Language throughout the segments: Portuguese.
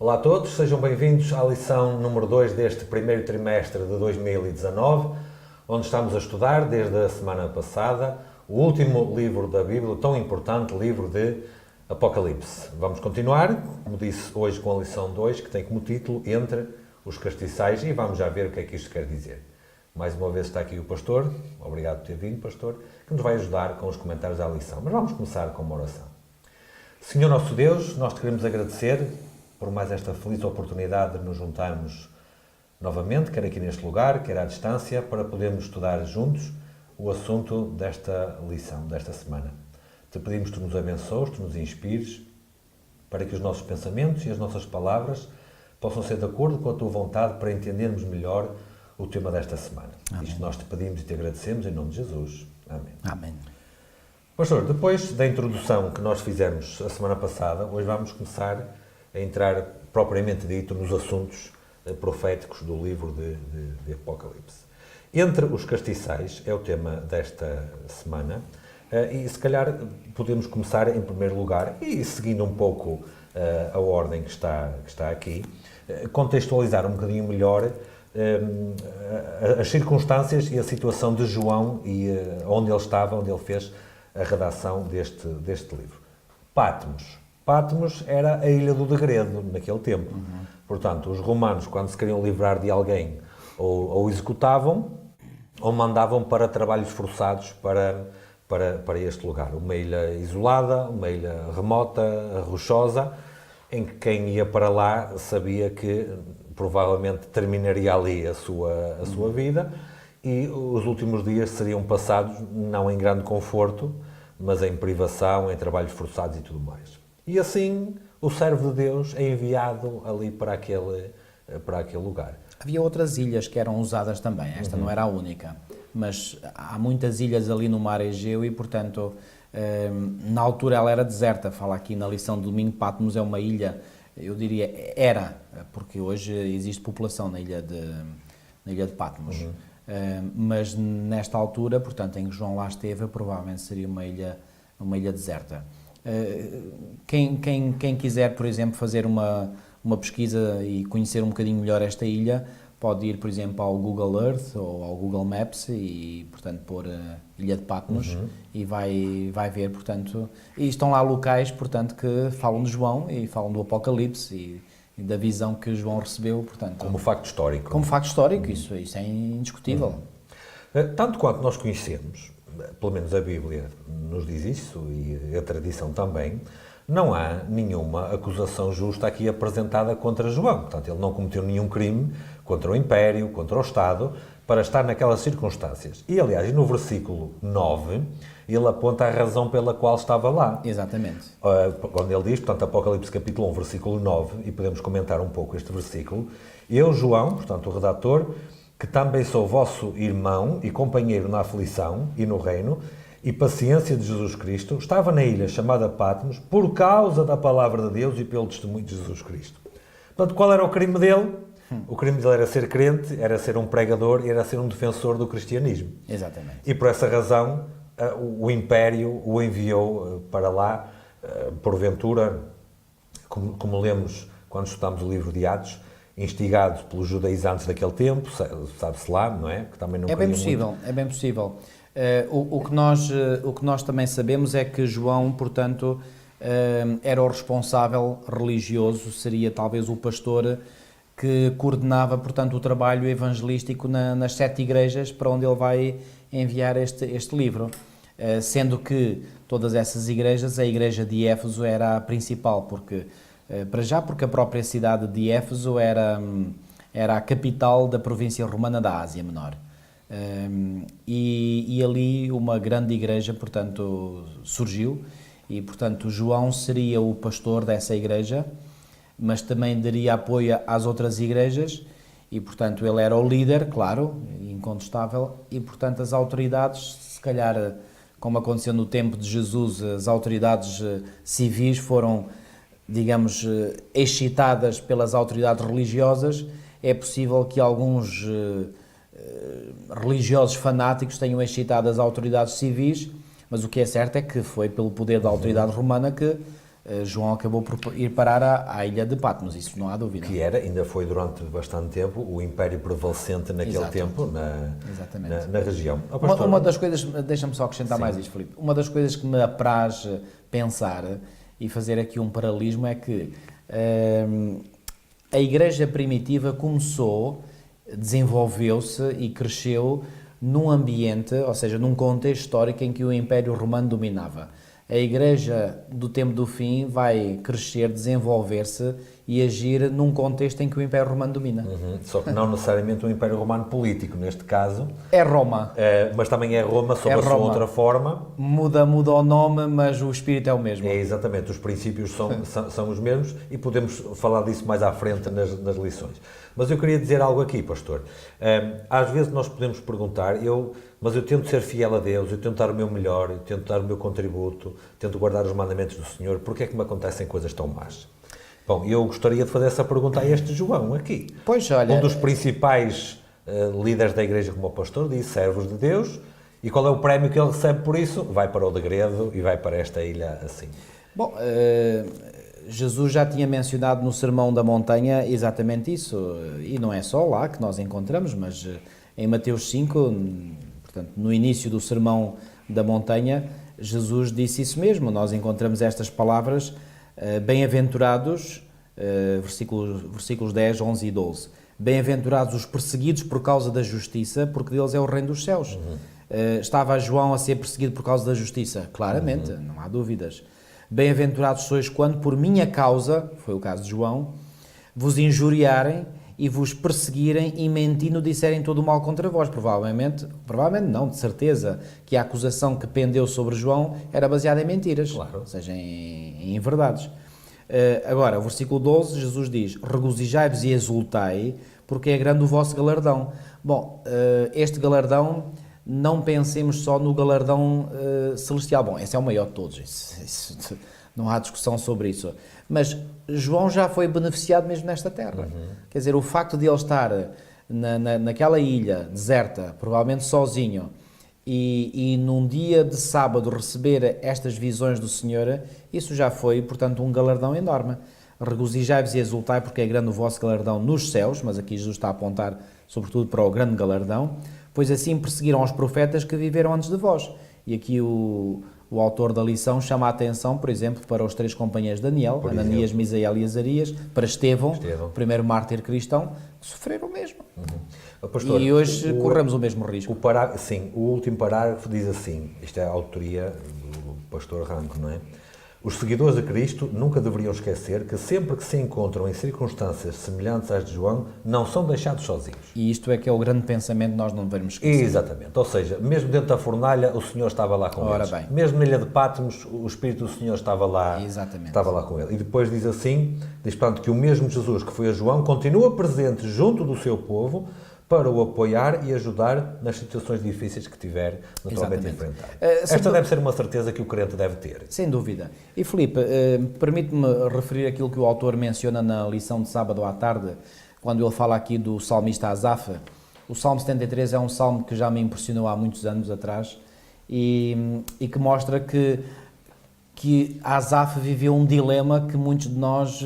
Olá a todos, sejam bem-vindos à lição número 2 deste primeiro trimestre de 2019, onde estamos a estudar, desde a semana passada, o último livro da Bíblia, o tão importante livro de Apocalipse. Vamos continuar, como disse, hoje com a lição 2, que tem como título Entre os Castiçais, e vamos já ver o que é que isto quer dizer. Mais uma vez está aqui o pastor, obrigado por ter vindo, pastor, que nos vai ajudar com os comentários à lição. Mas vamos começar com uma oração. Senhor nosso Deus, nós te queremos agradecer por mais esta feliz oportunidade de nos juntarmos novamente, quer aqui neste lugar, quer à distância, para podermos estudar juntos o assunto desta lição, desta semana. Te pedimos que tu nos abençoes, que nos inspires, para que os nossos pensamentos e as nossas palavras possam ser de acordo com a tua vontade para entendermos melhor o tema desta semana. Amém. Isto nós te pedimos e te agradecemos em nome de Jesus. Amém. Amém. Pastor, depois da introdução que nós fizemos a semana passada, hoje vamos começar a entrar propriamente dito nos assuntos proféticos do livro de Apocalipse. Entre os castiçais é o tema desta semana e se calhar podemos começar em primeiro lugar e seguindo um pouco a ordem que está aqui, contextualizar um bocadinho melhor as circunstâncias e a situação de João e onde ele estava, onde ele fez a redação deste livro. Patmos era a ilha do degredo naquele tempo. Portanto, os romanos, quando se queriam livrar de alguém, ou executavam, ou mandavam para trabalhos forçados para este lugar. Uma ilha isolada, uma ilha remota, rochosa, em que quem ia para lá sabia que provavelmente terminaria ali a sua vida e os últimos dias seriam passados não em grande conforto, mas em privação, em trabalhos forçados e tudo mais. E assim o servo de Deus é enviado ali para aquele lugar. Havia outras ilhas que eram usadas também, esta não era a única, mas há muitas ilhas ali no mar Egeu e, portanto, na altura ela era deserta. Fala aqui na lição de domingo, Patmos é uma ilha, eu diria, era, porque hoje existe população na ilha de Patmos. Mas nesta altura, portanto, em que João lá esteve, provavelmente seria uma ilha deserta. Quem quiser, por exemplo, fazer uma pesquisa e conhecer um bocadinho melhor esta ilha, pode ir, por exemplo, ao Google Earth ou ao Google Maps e, portanto, pôr Ilha de Patmos e vai ver, portanto, e estão lá locais, portanto, que falam de João e falam do Apocalipse e da visão que João recebeu, portanto... Como facto histórico. Como facto histórico, isso é indiscutível. Tanto quanto nós conhecemos, pelo menos a Bíblia nos diz isso e a tradição também, não há nenhuma acusação justa aqui apresentada contra João. Portanto, ele não cometeu nenhum crime contra o Império, contra o Estado, para estar naquelas circunstâncias. E, aliás, no versículo 9, ele aponta a razão pela qual estava lá. Exatamente. Quando ele diz, portanto, Apocalipse capítulo 1, versículo 9, e podemos comentar um pouco este versículo, eu, João, portanto, o redator, que também sou vosso irmão e companheiro na aflição e no reino e paciência de Jesus Cristo, estava na ilha chamada Patmos por causa da palavra de Deus e pelo testemunho de Jesus Cristo. Portanto, qual era o crime dele? O crime dele era ser crente, era ser um pregador e era ser um defensor do cristianismo. Exatamente. E por essa razão o Império o enviou para lá, porventura, como lemos quando estudamos o livro de Atos, instigado pelos judaizantes daquele tempo, sabe-se lá, não é? Que também não é bem possível, muito. É bem possível. O que nós também sabemos é que João, portanto, era o responsável religioso, seria talvez o pastor que coordenava, portanto, o trabalho evangelístico nas 7 igrejas para onde ele vai enviar este livro. Sendo que todas essas igrejas, a igreja de Éfeso era a principal, porque a própria cidade de Éfeso era a capital da província romana da Ásia Menor. E ali uma grande igreja, portanto, surgiu e, portanto, João seria o pastor dessa igreja, mas também daria apoio às outras igrejas e, portanto, ele era o líder, claro, incontestável, e, portanto, as autoridades, se calhar, como aconteceu no tempo de Jesus, as autoridades civis foram, digamos, excitadas pelas autoridades religiosas. É possível que alguns religiosos fanáticos tenham excitado as autoridades civis, mas o que é certo é que foi pelo poder da autoridade romana que João acabou por ir parar à ilha de Patmos, isso não há dúvida. Que era, ainda foi durante bastante tempo, o império prevalecente naquele Exato. tempo na região. Uma das coisas, deixa-me só acrescentar mais isto, Filipe, uma das coisas que me apraz pensar e fazer aqui um paralelismo é que a Igreja primitiva começou, desenvolveu-se e cresceu num ambiente, ou seja, num contexto histórico em que o Império Romano dominava. A Igreja do tempo do fim vai crescer, desenvolver-se e agir num contexto em que o Império Romano domina. Só que não necessariamente um Império Romano político, neste caso. É Roma. Mas também é Roma sob a sua outra forma. Muda o nome, mas o espírito é o mesmo. É exatamente, os princípios são os mesmos e podemos falar disso mais à frente nas lições. Mas eu queria dizer algo aqui, pastor. Às vezes nós podemos perguntar, mas eu tento ser fiel a Deus, eu tento dar o meu melhor, eu tento dar o meu contributo, tento guardar os mandamentos do Senhor, porque é que me acontecem coisas tão más? Bom, eu gostaria de fazer essa pergunta a este João aqui. Pois, olha... Um dos principais líderes da igreja como o pastor disse, servos de Deus, e qual é o prémio que ele recebe por isso? Vai para o degredo e vai para esta ilha assim. Bom, Jesus já tinha mencionado no Sermão da Montanha exatamente isso, e não é só lá que nós encontramos, mas em Mateus 5, portanto, no início do Sermão da Montanha, Jesus disse isso mesmo, nós encontramos estas palavras, bem-aventurados, versículos 10, 11 e 12, bem-aventurados os perseguidos por causa da justiça, porque deles é o reino dos céus. Estava João a ser perseguido por causa da justiça? Claramente, não há dúvidas. Bem-aventurados sois quando, por minha causa, foi o caso de João, vos injuriarem e vos perseguirem e mentindo disserem todo o mal contra vós. Provavelmente não, de certeza, que a acusação que pendeu sobre João era baseada em mentiras, claro. Ou seja, em verdades. Agora, o versículo 12, Jesus diz, regozijai-vos e exultai, porque é grande o vosso galardão. Bom, este galardão, não pensemos só no galardão celestial. Bom, esse é o maior de todos, isso, não há discussão sobre isso. Mas João já foi beneficiado mesmo nesta terra. Quer dizer, o facto de ele estar naquela ilha deserta, provavelmente sozinho, e num dia de sábado receber estas visões do Senhor, isso já foi, portanto, um galardão enorme. Regozijai-vos e exultai, porque é grande o vosso galardão nos céus, mas aqui Jesus está a apontar sobretudo para o grande galardão, pois assim perseguiram os profetas que viveram antes de vós. E aqui o autor da lição chama a atenção, por exemplo, para os 3 companheiros de Daniel, Ananias, Misael e Azarias, para Estevão, o primeiro mártir cristão, que sofreram o mesmo. Pastor, e hoje corremos o mesmo risco. O último parágrafo diz assim, isto é a autoria do pastor Ranco, não é? Os seguidores de Cristo nunca deveriam esquecer que sempre que se encontram em circunstâncias semelhantes às de João, não são deixados sozinhos. E isto é que é o grande pensamento que nós não devemos esquecer. Exatamente. Ou seja, mesmo dentro da fornalha, o Senhor estava lá com eles. Bem. Mesmo na ilha de Patmos, o Espírito do Senhor estava lá, estava lá com ele. E depois diz assim, portanto, que o mesmo Jesus que foi a João continua presente junto do seu povo para o apoiar e ajudar nas situações difíceis que tiver naturalmente a enfrentar. Esta deve ser uma certeza que o crente deve ter. Sem dúvida. E Filipe, permite-me referir aquilo que o autor menciona na lição de sábado à tarde, quando ele fala aqui do salmista Asaf. O Salmo 73 é um salmo que já me impressionou há muitos anos atrás e que mostra que Asaf viveu um dilema que muitos de nós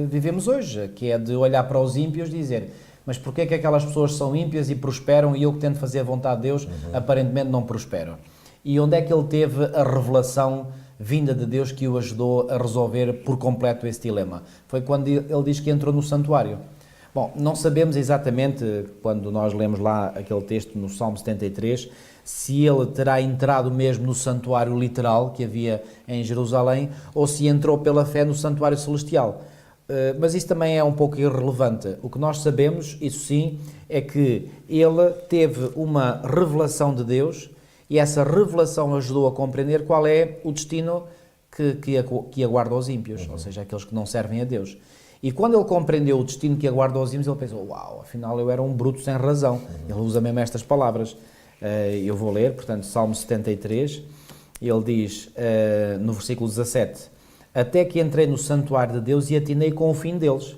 vivemos hoje, que é de olhar para os ímpios e dizer: mas porquê é que aquelas pessoas são ímpias e prosperam e eu que tento fazer a vontade de Deus, aparentemente não prospero? E onde é que ele teve a revelação vinda de Deus que o ajudou a resolver por completo esse dilema? Foi quando ele diz que entrou no santuário. Bom, não sabemos exatamente, quando nós lemos lá aquele texto no Salmo 73, se ele terá entrado mesmo no santuário literal que havia em Jerusalém ou se entrou pela fé no santuário celestial. Mas isso também é um pouco irrelevante. O que nós sabemos, isso sim, é que ele teve uma revelação de Deus e essa revelação ajudou a compreender qual é o destino que aguarda os ímpios, ou seja, aqueles que não servem a Deus. E quando ele compreendeu o destino que aguarda os ímpios, ele pensou: uau, afinal eu era um bruto sem razão. Ele usa mesmo estas palavras. Eu vou ler, portanto, Salmo 73, ele diz no versículo 17: até que entrei no santuário de Deus e atinei com o fim deles.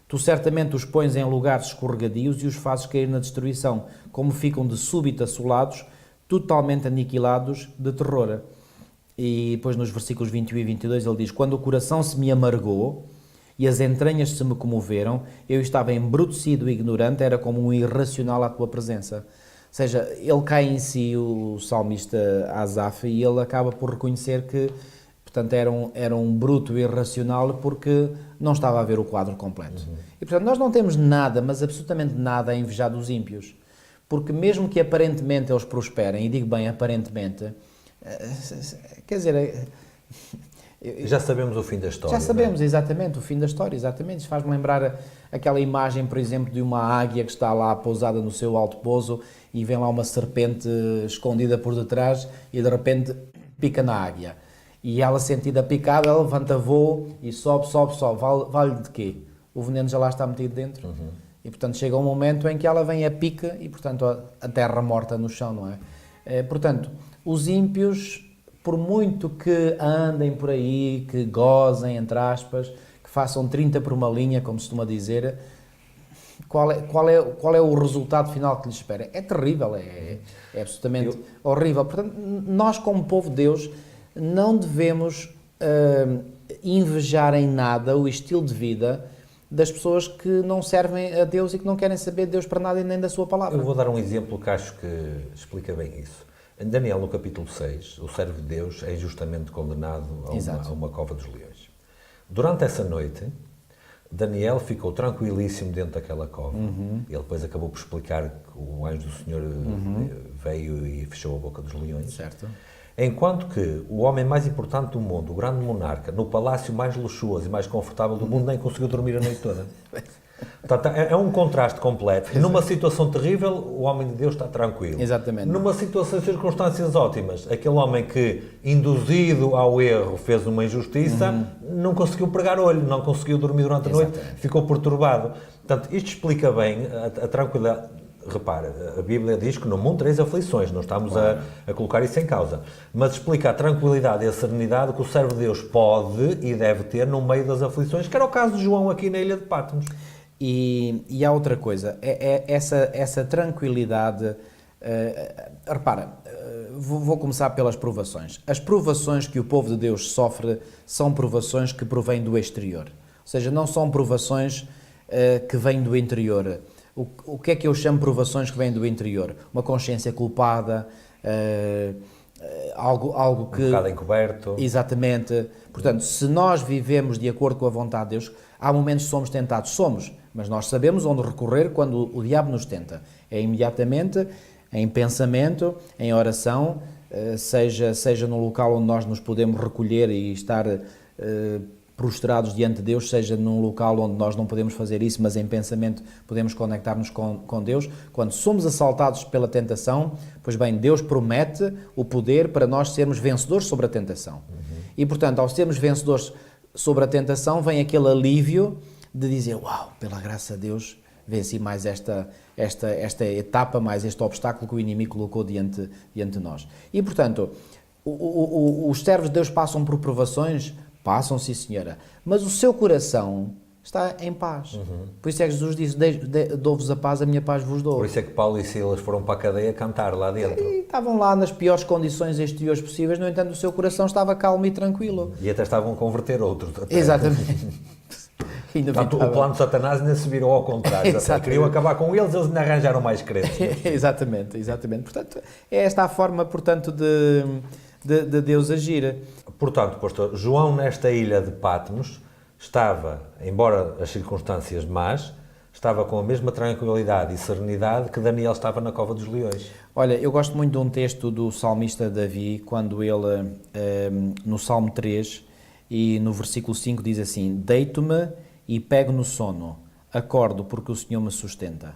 Tu certamente os pões em lugares escorregadios e os fazes cair na destruição, como ficam de súbito assolados, totalmente aniquilados de terror. E depois nos versículos 21 e 22 ele diz: quando o coração se me amargou e as entranhas se me comoveram, eu estava embrutecido e ignorante, era como um irracional à tua presença. Ou seja, ele cai em si, o salmista Asaf, e ele acaba por reconhecer que, portanto, era um bruto irracional porque não estava a ver o quadro completo. E, portanto, nós não temos nada, mas absolutamente nada a invejar dos ímpios. Porque mesmo que aparentemente eles prosperem, e digo bem aparentemente, quer dizer... Já sabemos o fim da história. Já sabemos, exatamente, o fim da história, exatamente. Isso faz-me lembrar aquela imagem, por exemplo, de uma águia que está lá pousada no seu alto pouso e vem lá uma serpente escondida por detrás e de repente pica na águia. E ela, sentida picada, ela levanta voo e sobe. Vale de quê? O veneno já lá está metido dentro. E, portanto, chega um momento em que ela vem a pica e, portanto, a terra morta no chão, não é? Portanto, os ímpios, por muito que andem por aí, que gozem, entre aspas, que façam 30 por uma linha, como se costuma dizer, qual é o resultado final que lhes espera? É terrível, é absolutamente horrível. Portanto, nós, como povo de Deus, não devemos invejar em nada o estilo de vida das pessoas que não servem a Deus e que não querem saber de Deus para nada e nem da sua palavra. Eu vou dar um exemplo que acho que explica bem isso. Em Daniel, no capítulo 6, o servo de Deus é injustamente condenado a uma cova dos leões. Durante essa noite, Daniel ficou tranquilíssimo dentro daquela cova. Ele depois acabou por explicar que o anjo do Senhor veio e fechou a boca dos leões. Certo. Enquanto que o homem mais importante do mundo, o grande monarca, no palácio mais luxuoso e mais confortável do mundo, nem conseguiu dormir a noite toda. Portanto, é um contraste completo. Exato. Numa situação terrível, o homem de Deus está tranquilo. Exatamente. Numa situação de circunstâncias ótimas, aquele homem que, induzido ao erro, fez uma injustiça, não conseguiu pregar olho, não conseguiu dormir durante a noite, ficou perturbado. Portanto, isto explica bem a tranquilidade. Repara, a Bíblia diz que no mundo tereis aflições, não estamos a colocar isso em causa, mas explica a tranquilidade e a serenidade que o servo de Deus pode e deve ter no meio das aflições, que era o caso de João aqui na ilha de Patmos. E há outra coisa, essa tranquilidade, repara, vou começar pelas provações. As provações que o povo de Deus sofre são provações que provêm do exterior, ou seja, não são provações que vêm do interior. O que é que eu chamo de provações que vêm do interior? Uma consciência culpada, algo que... Um bocado encoberto. Exatamente. Portanto, se nós vivemos de acordo com a vontade de Deus, há momentos que somos tentados, mas nós sabemos onde recorrer quando o diabo nos tenta. É imediatamente, em pensamento, em oração, seja no local onde nós nos podemos recolher e estar prostrados diante de Deus, seja num local onde nós não podemos fazer isso, mas em pensamento podemos conectar-nos com Deus. Quando somos assaltados pela tentação, pois bem, Deus promete o poder para nós sermos vencedores sobre a tentação. E, portanto, ao sermos vencedores sobre a tentação, vem aquele alívio de dizer, uau, pela graça de Deus, venci mais esta etapa, mais este obstáculo que o inimigo colocou diante de nós. E, portanto, os servos de Deus passam por provações. Passam, sim, senhora. Mas o seu coração está em paz. Por isso é que Jesus disse, dou-vos a paz, a minha paz vos dou. Por isso é que Paulo e Silas foram para a cadeia cantar lá dentro. E estavam lá nas piores condições exteriores possíveis, no entanto o seu coração estava calmo e tranquilo. E até estavam a converter outros. Até. Exatamente. Portanto, o plano de Satanás ainda se virou ao contrário. Queriam acabar com eles, eles ainda arranjaram mais crentes. Exatamente. Portanto, é esta a forma, portanto, de Deus agir. Portanto, pastor, João nesta ilha de Patmos estava, embora as circunstâncias más, estava com a mesma tranquilidade e serenidade que Daniel estava na cova dos leões. Olha, eu gosto muito de um texto do salmista Davi, quando ele, no Salmo 3 e no versículo 5 diz assim, deito-me e pego no sono, acordo porque o Senhor me sustenta.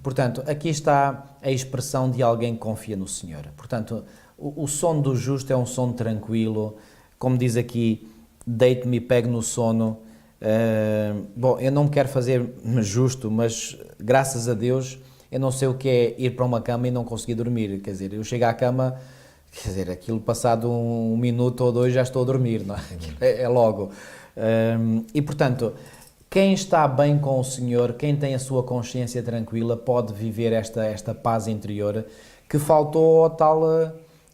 Portanto, aqui está a expressão de alguém que confia no Senhor. Portanto, o sono do justo é um sono tranquilo, como diz aqui, deito-me e pego no sono. Bom, eu não me quero fazer justo, mas graças a Deus eu não sei o que é ir para uma cama e não conseguir dormir. Quer dizer, eu chego à cama, quer dizer, aquilo passado um minuto ou dois já estou a dormir, não é? É logo. E portanto, quem está bem com o Senhor, quem tem a sua consciência tranquila, pode viver esta paz interior que faltou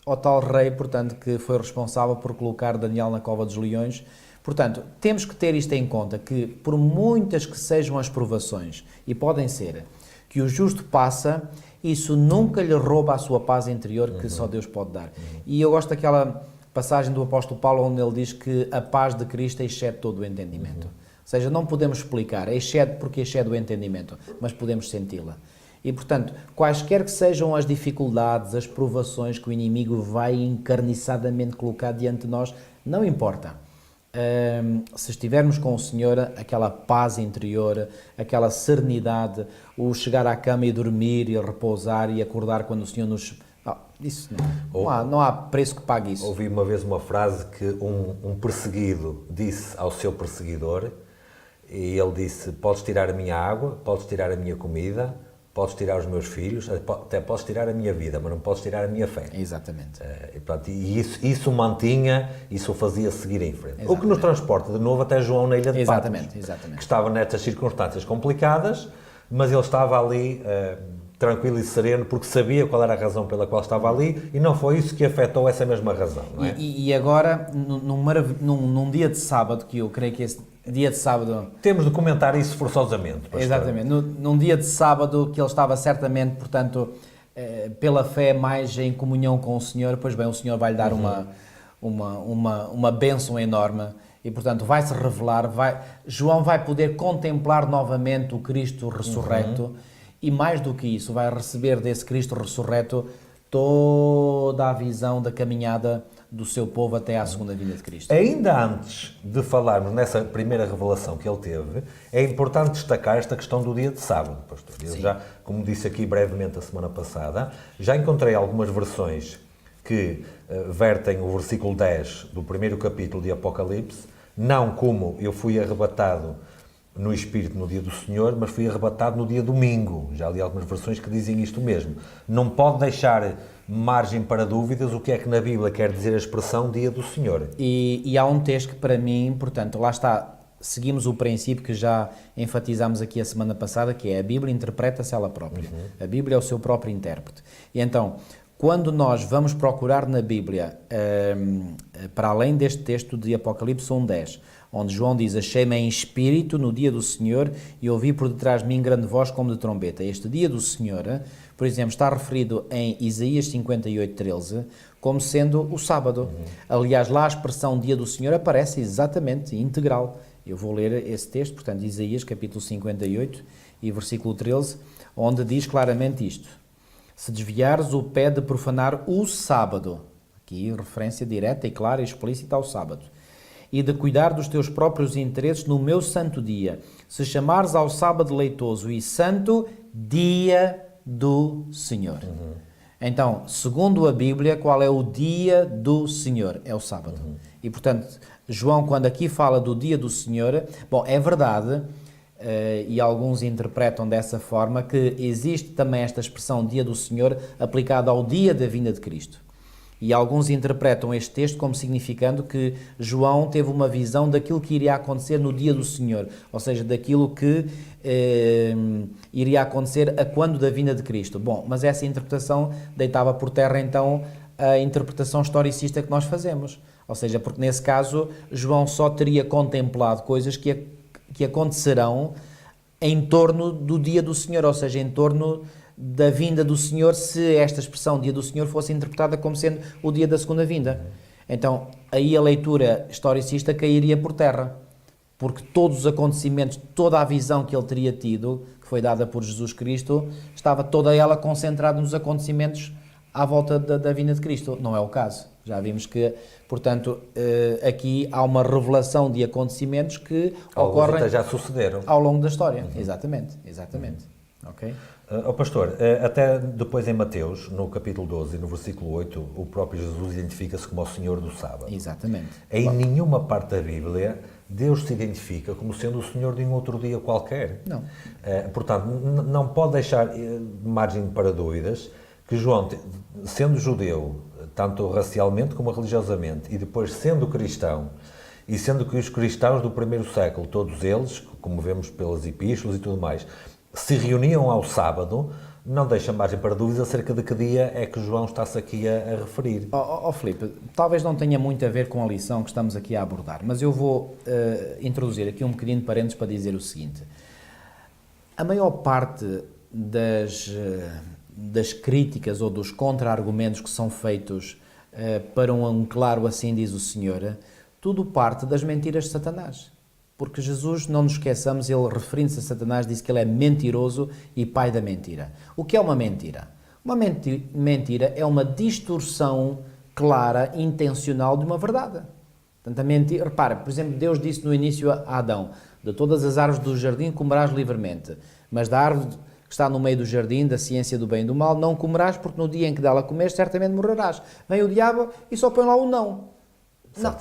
ao tal rei, portanto, que foi responsável por colocar Daniel na cova dos leões. Portanto, temos que ter isto em conta, que por muitas que sejam as provações, e podem ser, que o justo passa, isso nunca lhe rouba a sua paz interior que só Deus pode dar. E eu gosto daquela passagem do apóstolo Paulo onde ele diz que a paz de Cristo excede todo o entendimento. Ou seja, não podemos explicar, excede porque excede o entendimento, mas podemos senti-la. E, portanto, quaisquer que sejam as dificuldades, as provações que o inimigo vai encarniçadamente colocar diante de nós, não importa. Se estivermos com o Senhor, aquela paz interior, aquela serenidade, o chegar à cama e dormir e repousar e acordar quando o Senhor nos... isso não há preço que pague isso. Ouvi uma vez uma frase que um perseguido disse ao seu perseguidor, e ele disse: podes tirar a minha água, podes tirar a minha comida, podes tirar os meus filhos, até podes tirar a minha vida, mas não podes tirar a minha fé. Exatamente. E isso mantinha, isso o fazia seguir em frente. Exatamente. O que nos transporta de novo até João na Ilha de Patmos, que estava nestas circunstâncias complicadas, mas ele estava ali tranquilo e sereno porque sabia qual era a razão pela qual estava ali, e não foi isso que afetou essa mesma razão, não é? E agora, num dia de sábado, que eu creio que esse dia de sábado... Temos de comentar isso forçosamente, pastor. Exatamente. Num dia de sábado que ele estava certamente, portanto, pela fé mais em comunhão com o Senhor, pois bem, o Senhor vai-lhe dar uma bênção enorme e, portanto, vai-se revelar, João vai poder contemplar novamente o Cristo ressurreto e, mais do que isso, vai receber desse Cristo ressurreto toda a visão da caminhada do seu povo até à segunda vinda de Cristo. Ainda antes de falarmos nessa primeira revelação que ele teve, é importante destacar esta questão do dia de sábado, pastor. Eu já, como disse aqui brevemente a semana passada, já encontrei algumas versões que vertem o versículo 10 do primeiro capítulo de Apocalipse, não como eu fui arrebatado no Espírito no dia do Senhor, mas fui arrebatado no dia domingo. Já li algumas versões que dizem isto mesmo. Não pode deixar margem para dúvidas o que é que na Bíblia quer dizer a expressão dia do Senhor. E há um texto que para mim, portanto, lá está, seguimos o princípio que já enfatizámos aqui a semana passada, que é a Bíblia interpreta-se ela própria. A Bíblia é o seu próprio intérprete. E então, quando nós vamos procurar na Bíblia, para além deste texto de Apocalipse 1:10, onde João diz: achei-me em espírito no dia do Senhor e ouvi por detrás de mim grande voz como de trombeta. Este dia do Senhor, por exemplo, está referido em Isaías 58:13 como sendo o sábado. Aliás, lá a expressão dia do Senhor aparece exatamente, integral. Eu vou ler esse texto, portanto, Isaías capítulo 58 e versículo 13, onde diz claramente isto: se desviares o pé de profanar o sábado, aqui referência direta e clara e explícita ao sábado, e de cuidar dos teus próprios interesses no meu santo dia, se chamares ao sábado leitoso e santo dia do Senhor. Então, segundo a Bíblia, qual é o dia do Senhor? É o sábado. E, portanto, João, quando aqui fala do dia do Senhor, bom, é verdade, e alguns interpretam dessa forma, que existe também esta expressão dia do Senhor aplicada ao dia da vinda de Cristo. E alguns interpretam este texto como significando que João teve uma visão daquilo que iria acontecer no dia do Senhor, ou seja, daquilo que iria acontecer a quando da vinda de Cristo. Bom, mas essa interpretação deitava por terra então a interpretação historicista que nós fazemos. Ou seja, porque nesse caso João só teria contemplado coisas que acontecerão em torno do dia do Senhor, ou seja, em torno da vinda do Senhor, se esta expressão dia do Senhor fosse interpretada como sendo o dia da segunda vinda. Então, aí a leitura historicista cairia por terra, porque todos os acontecimentos, toda a visão que ele teria tido, que foi dada por Jesus Cristo, estava toda ela concentrada nos acontecimentos à volta da vinda de Cristo. Não é o caso. Já vimos que, portanto, aqui há uma revelação de acontecimentos que ocorrem até já sucederam ao longo da história. Exatamente. Ok? Pastor, até depois em Mateus, no capítulo 12 e no versículo 8, o próprio Jesus identifica-se como o Senhor do sábado. Exatamente. Em nenhuma parte da Bíblia Deus se identifica como sendo o Senhor de um outro dia qualquer. Não. Portanto, não pode deixar margem para dúvidas que João, sendo judeu, tanto racialmente como religiosamente, e depois sendo cristão, e sendo que os cristãos do primeiro século, todos eles, como vemos pelas epístolas e tudo mais, se reuniam ao sábado, não deixa margem para dúvidas acerca de que dia é que João está-se aqui a referir. Filipe, talvez não tenha muito a ver com a lição que estamos aqui a abordar, mas eu vou introduzir aqui um pequenino parênteses para dizer o seguinte. A maior parte das críticas ou dos contra-argumentos que são feitos para um claro assim diz o Senhor, tudo parte das mentiras de Satanás. Porque Jesus, não nos esqueçamos, ele referindo-se a Satanás, disse que ele é mentiroso e pai da mentira. O que é uma mentira? Uma mentira é uma distorção clara, intencional de uma verdade. Portanto, a mentira, repara, por exemplo, Deus disse no início a Adão, de todas as árvores do jardim comerás livremente, mas da árvore que está no meio do jardim, da ciência do bem e do mal, não comerás, porque no dia em que dela comeres, certamente morrerás. Vem o diabo e só põe lá o não.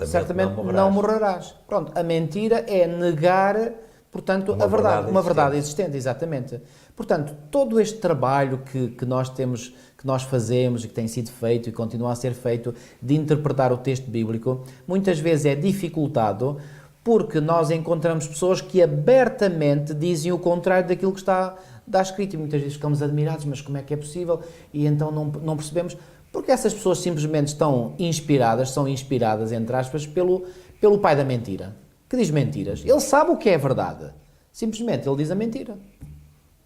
Certamente não morrerás. Pronto, a mentira é negar, portanto, a verdade, uma verdade existente, exatamente. Portanto, todo este trabalho que nós temos, que nós fazemos e que tem sido feito e continua a ser feito de interpretar o texto bíblico, muitas vezes é dificultado porque nós encontramos pessoas que abertamente dizem o contrário daquilo que está escrito e muitas vezes ficamos admirados, mas como é que é possível? E então não percebemos. Porque essas pessoas simplesmente são inspiradas, entre aspas, pelo pai da mentira, que diz mentiras. Ele sabe o que é verdade, simplesmente ele diz a mentira.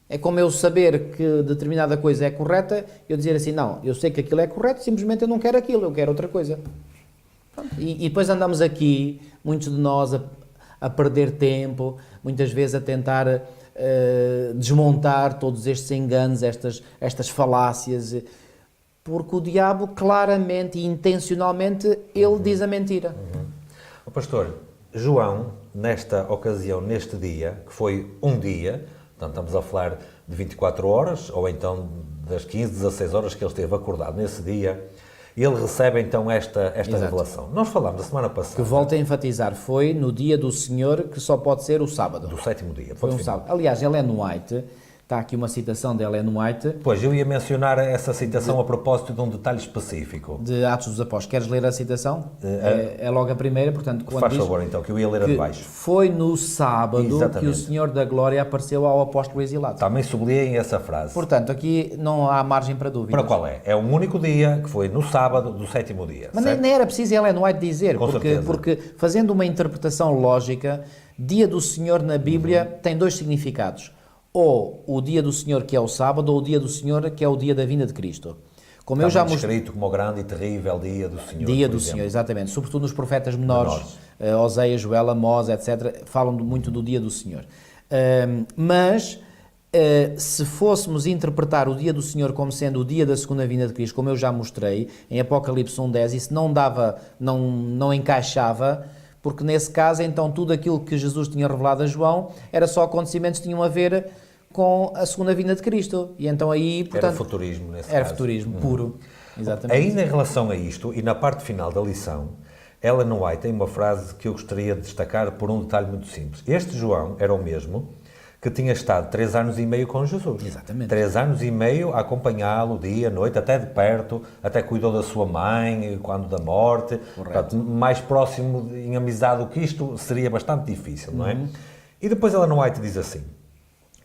É como eu saber que determinada coisa é correta, eu dizer assim, não, eu sei que aquilo é correto, simplesmente eu não quero aquilo, eu quero outra coisa. E depois andamos aqui, muitos de nós, a perder tempo, muitas vezes a tentar desmontar todos estes enganos, estas falácias, porque o diabo claramente e intencionalmente ele diz a mentira. O pastor, João, nesta ocasião, neste dia, que foi um dia, portanto estamos a falar de 24 horas, ou então das 15, 16 horas que ele esteve acordado nesse dia, ele recebe então esta revelação. Nós falámos a semana passada... Que volto a enfatizar, foi no dia do Senhor, que só pode ser o sábado. Do 7º dia. Foi um sábado. Aliás, Ellen White... Está aqui uma citação de Ellen White. Pois, eu ia mencionar essa citação a propósito de um detalhe específico. De Atos dos Apóstolos. Queres ler a citação? É logo a primeira, portanto... Faz favor, então, que eu ia ler a de baixo. Foi no sábado que o Senhor da Glória apareceu ao apóstolo exilado. Também sublinhem essa frase. Portanto, aqui não há margem para dúvidas. Para qual é? É um único dia, que foi no sábado do 7º dia. Mas nem era preciso Ellen White dizer, certeza. Porque fazendo uma interpretação lógica, dia do Senhor na Bíblia tem dois significados. Ou o dia do Senhor que é o sábado, ou o dia do Senhor que é o dia da vinda de Cristo. Como eu já descrito como o grande e terrível dia do Senhor. Dia do Senhor, exatamente. Sobretudo nos profetas menores, Oséias, Joel, Amós, etc., falam muito do dia do Senhor. Mas se fôssemos interpretar o dia do Senhor como sendo o dia da segunda vinda de Cristo, como eu já mostrei, em Apocalipse 1:10, isso não encaixava, porque nesse caso, então, tudo aquilo que Jesus tinha revelado a João era só acontecimentos que tinham a ver com a segunda vinda de Cristo. E então aí, portanto... Era futurismo nesse caso. Era futurismo puro. Exatamente. Ainda em relação a isto, e na parte final da lição, Ellen White tem uma frase que eu gostaria de destacar por um detalhe muito simples. Este João era o mesmo que tinha estado 3 anos e meio com Jesus. Exatamente. 3 anos e meio a acompanhá-lo dia, noite, até de perto, até cuidou da sua mãe, quando da morte. Portanto, mais próximo em amizade do que isto seria bastante difícil, não é? E depois Ellen White diz assim,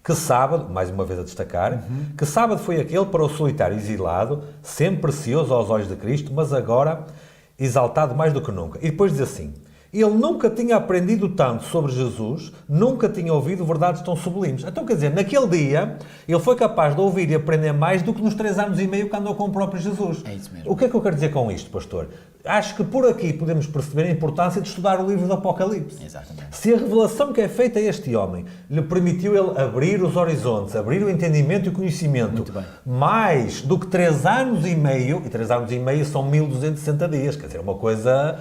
que sábado, mais uma vez a destacar, que sábado foi aquele para o solitário exilado, sempre precioso aos olhos de Cristo, mas agora exaltado mais do que nunca. E depois diz assim, ele nunca tinha aprendido tanto sobre Jesus, nunca tinha ouvido verdades tão sublimes. Então, quer dizer, naquele dia, ele foi capaz de ouvir e aprender mais do que nos 3 anos e meio que andou com o próprio Jesus. É isso mesmo. O que é que eu quero dizer com isto, pastor? Acho que por aqui podemos perceber a importância de estudar o livro do Apocalipse. Exatamente. Se a revelação que é feita a este homem lhe permitiu ele abrir os horizontes, abrir o entendimento e o conhecimento mais do que 3 anos e meio, e 3 anos e meio são 1260 dias, quer dizer, uma coisa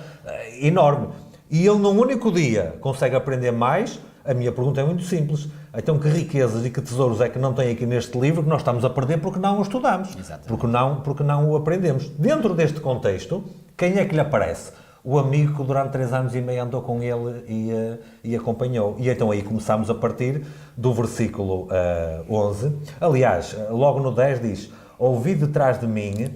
enorme. E ele num único dia consegue aprender mais, a minha pergunta é muito simples. Então que riquezas e que tesouros é que não tem aqui neste livro que nós estamos a perder porque não o estudamos? Porque não o aprendemos. Dentro deste contexto, quem é que lhe aparece? O amigo que durante 3 anos e meio andou com ele e acompanhou. E então aí começamos a partir do versículo 11. Aliás, logo no 10 diz, ouvi detrás de mim.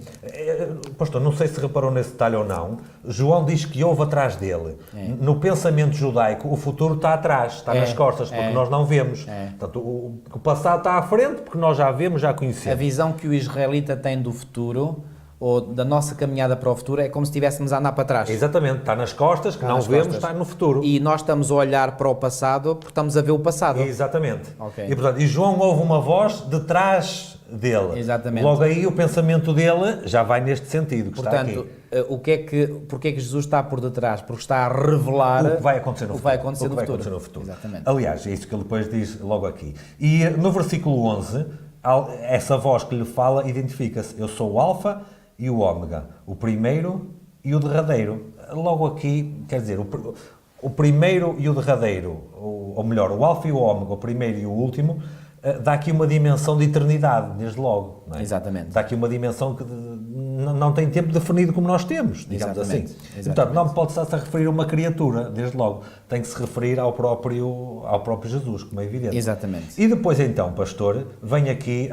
Pastor, não sei se reparou nesse detalhe ou não, João diz que houve atrás dele. No pensamento judaico, o futuro está atrás, está nas costas, porque nós não vemos. Portanto, o passado está à frente, porque nós já vemos, já conhecemos. A visão que o israelita tem do futuro, ou da nossa caminhada para o futuro, é como se estivéssemos a andar para trás. Exatamente, está nas costas, que não vemos, está no futuro. E nós estamos a olhar para o passado porque estamos a ver o passado. Exatamente. Okay. E João ouve uma voz de trás dele. Exatamente. Logo aí o pensamento dele já vai neste sentido, que Portanto, está aqui. Porque é que Jesus está por detrás? Porque está a revelar O que vai acontecer no futuro. Exatamente. Aliás, é isso que ele depois diz logo aqui. E no versículo 11, essa voz que lhe fala identifica-se. Eu sou o Alfa e o Ômega, o primeiro e o derradeiro. Logo aqui, quer dizer, o primeiro e o derradeiro, ou melhor, o Alfa e o Ômega, o primeiro e o último, dá aqui uma dimensão de eternidade, desde logo. Não é? Exatamente. Dá aqui uma dimensão que não tem tempo definido como nós temos, digamos assim. Exatamente. Portanto, não pode estar-se a referir a uma criatura, desde logo. Tem que se referir ao próprio Jesus, como é evidente. Exatamente. E depois então, pastor, vem aqui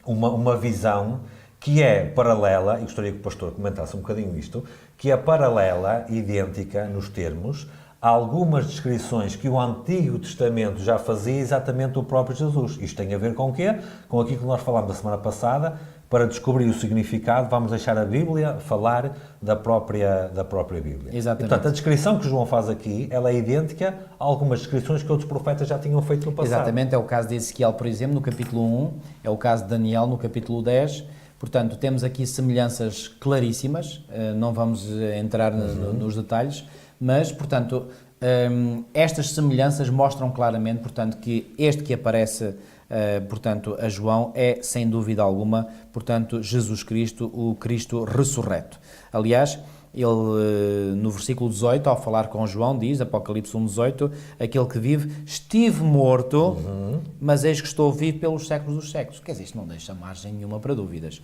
uma visão que é paralela, e gostaria que o pastor comentasse um bocadinho isto, que é paralela, idêntica nos termos, a algumas descrições que o Antigo Testamento já fazia exatamente o próprio Jesus. Isto tem a ver com o quê? Com aquilo que nós falámos da semana passada. Para descobrir o significado, vamos deixar a Bíblia falar da própria Bíblia. Exatamente. E, portanto, a descrição que João faz aqui, ela é idêntica a algumas descrições que outros profetas já tinham feito no passado. Exatamente, é o caso de Ezequiel, por exemplo, no capítulo 1, é o caso de Daniel, no capítulo 10. Portanto, temos aqui semelhanças claríssimas, não vamos entrar nos detalhes, mas, portanto, estas semelhanças mostram claramente, portanto, que este que aparece, portanto, a João é, sem dúvida alguma, portanto, Jesus Cristo, o Cristo ressurreto. Aliás, ele, no versículo 18, ao falar com João, diz, Apocalipse 1:18, aquele que vive, estive morto, mas eis que estou vivo pelos séculos dos séculos. Quer dizer, isto não deixa margem nenhuma para dúvidas.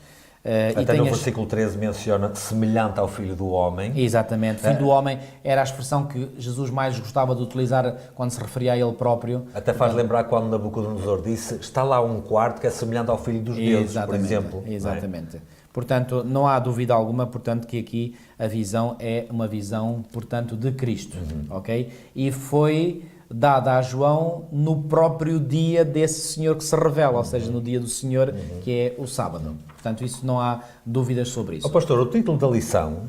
Até no versículo 13 menciona semelhante ao Filho do Homem. Exatamente, Filho do Homem era a expressão que Jesus mais gostava de utilizar quando se referia a ele próprio. Até faz lembrar quando Nabucodonosor disse, está lá um quarto que é semelhante ao Filho dos Deuses, por exemplo. Exatamente. Não é? Portanto, não há dúvida alguma, portanto, que aqui a visão é uma visão, portanto, de Cristo, ok? E foi dada a João no próprio dia desse Senhor que se revela, ou seja, no dia do Senhor, que é o sábado. Portanto, isso não há dúvidas sobre isso. Pastor, o título da lição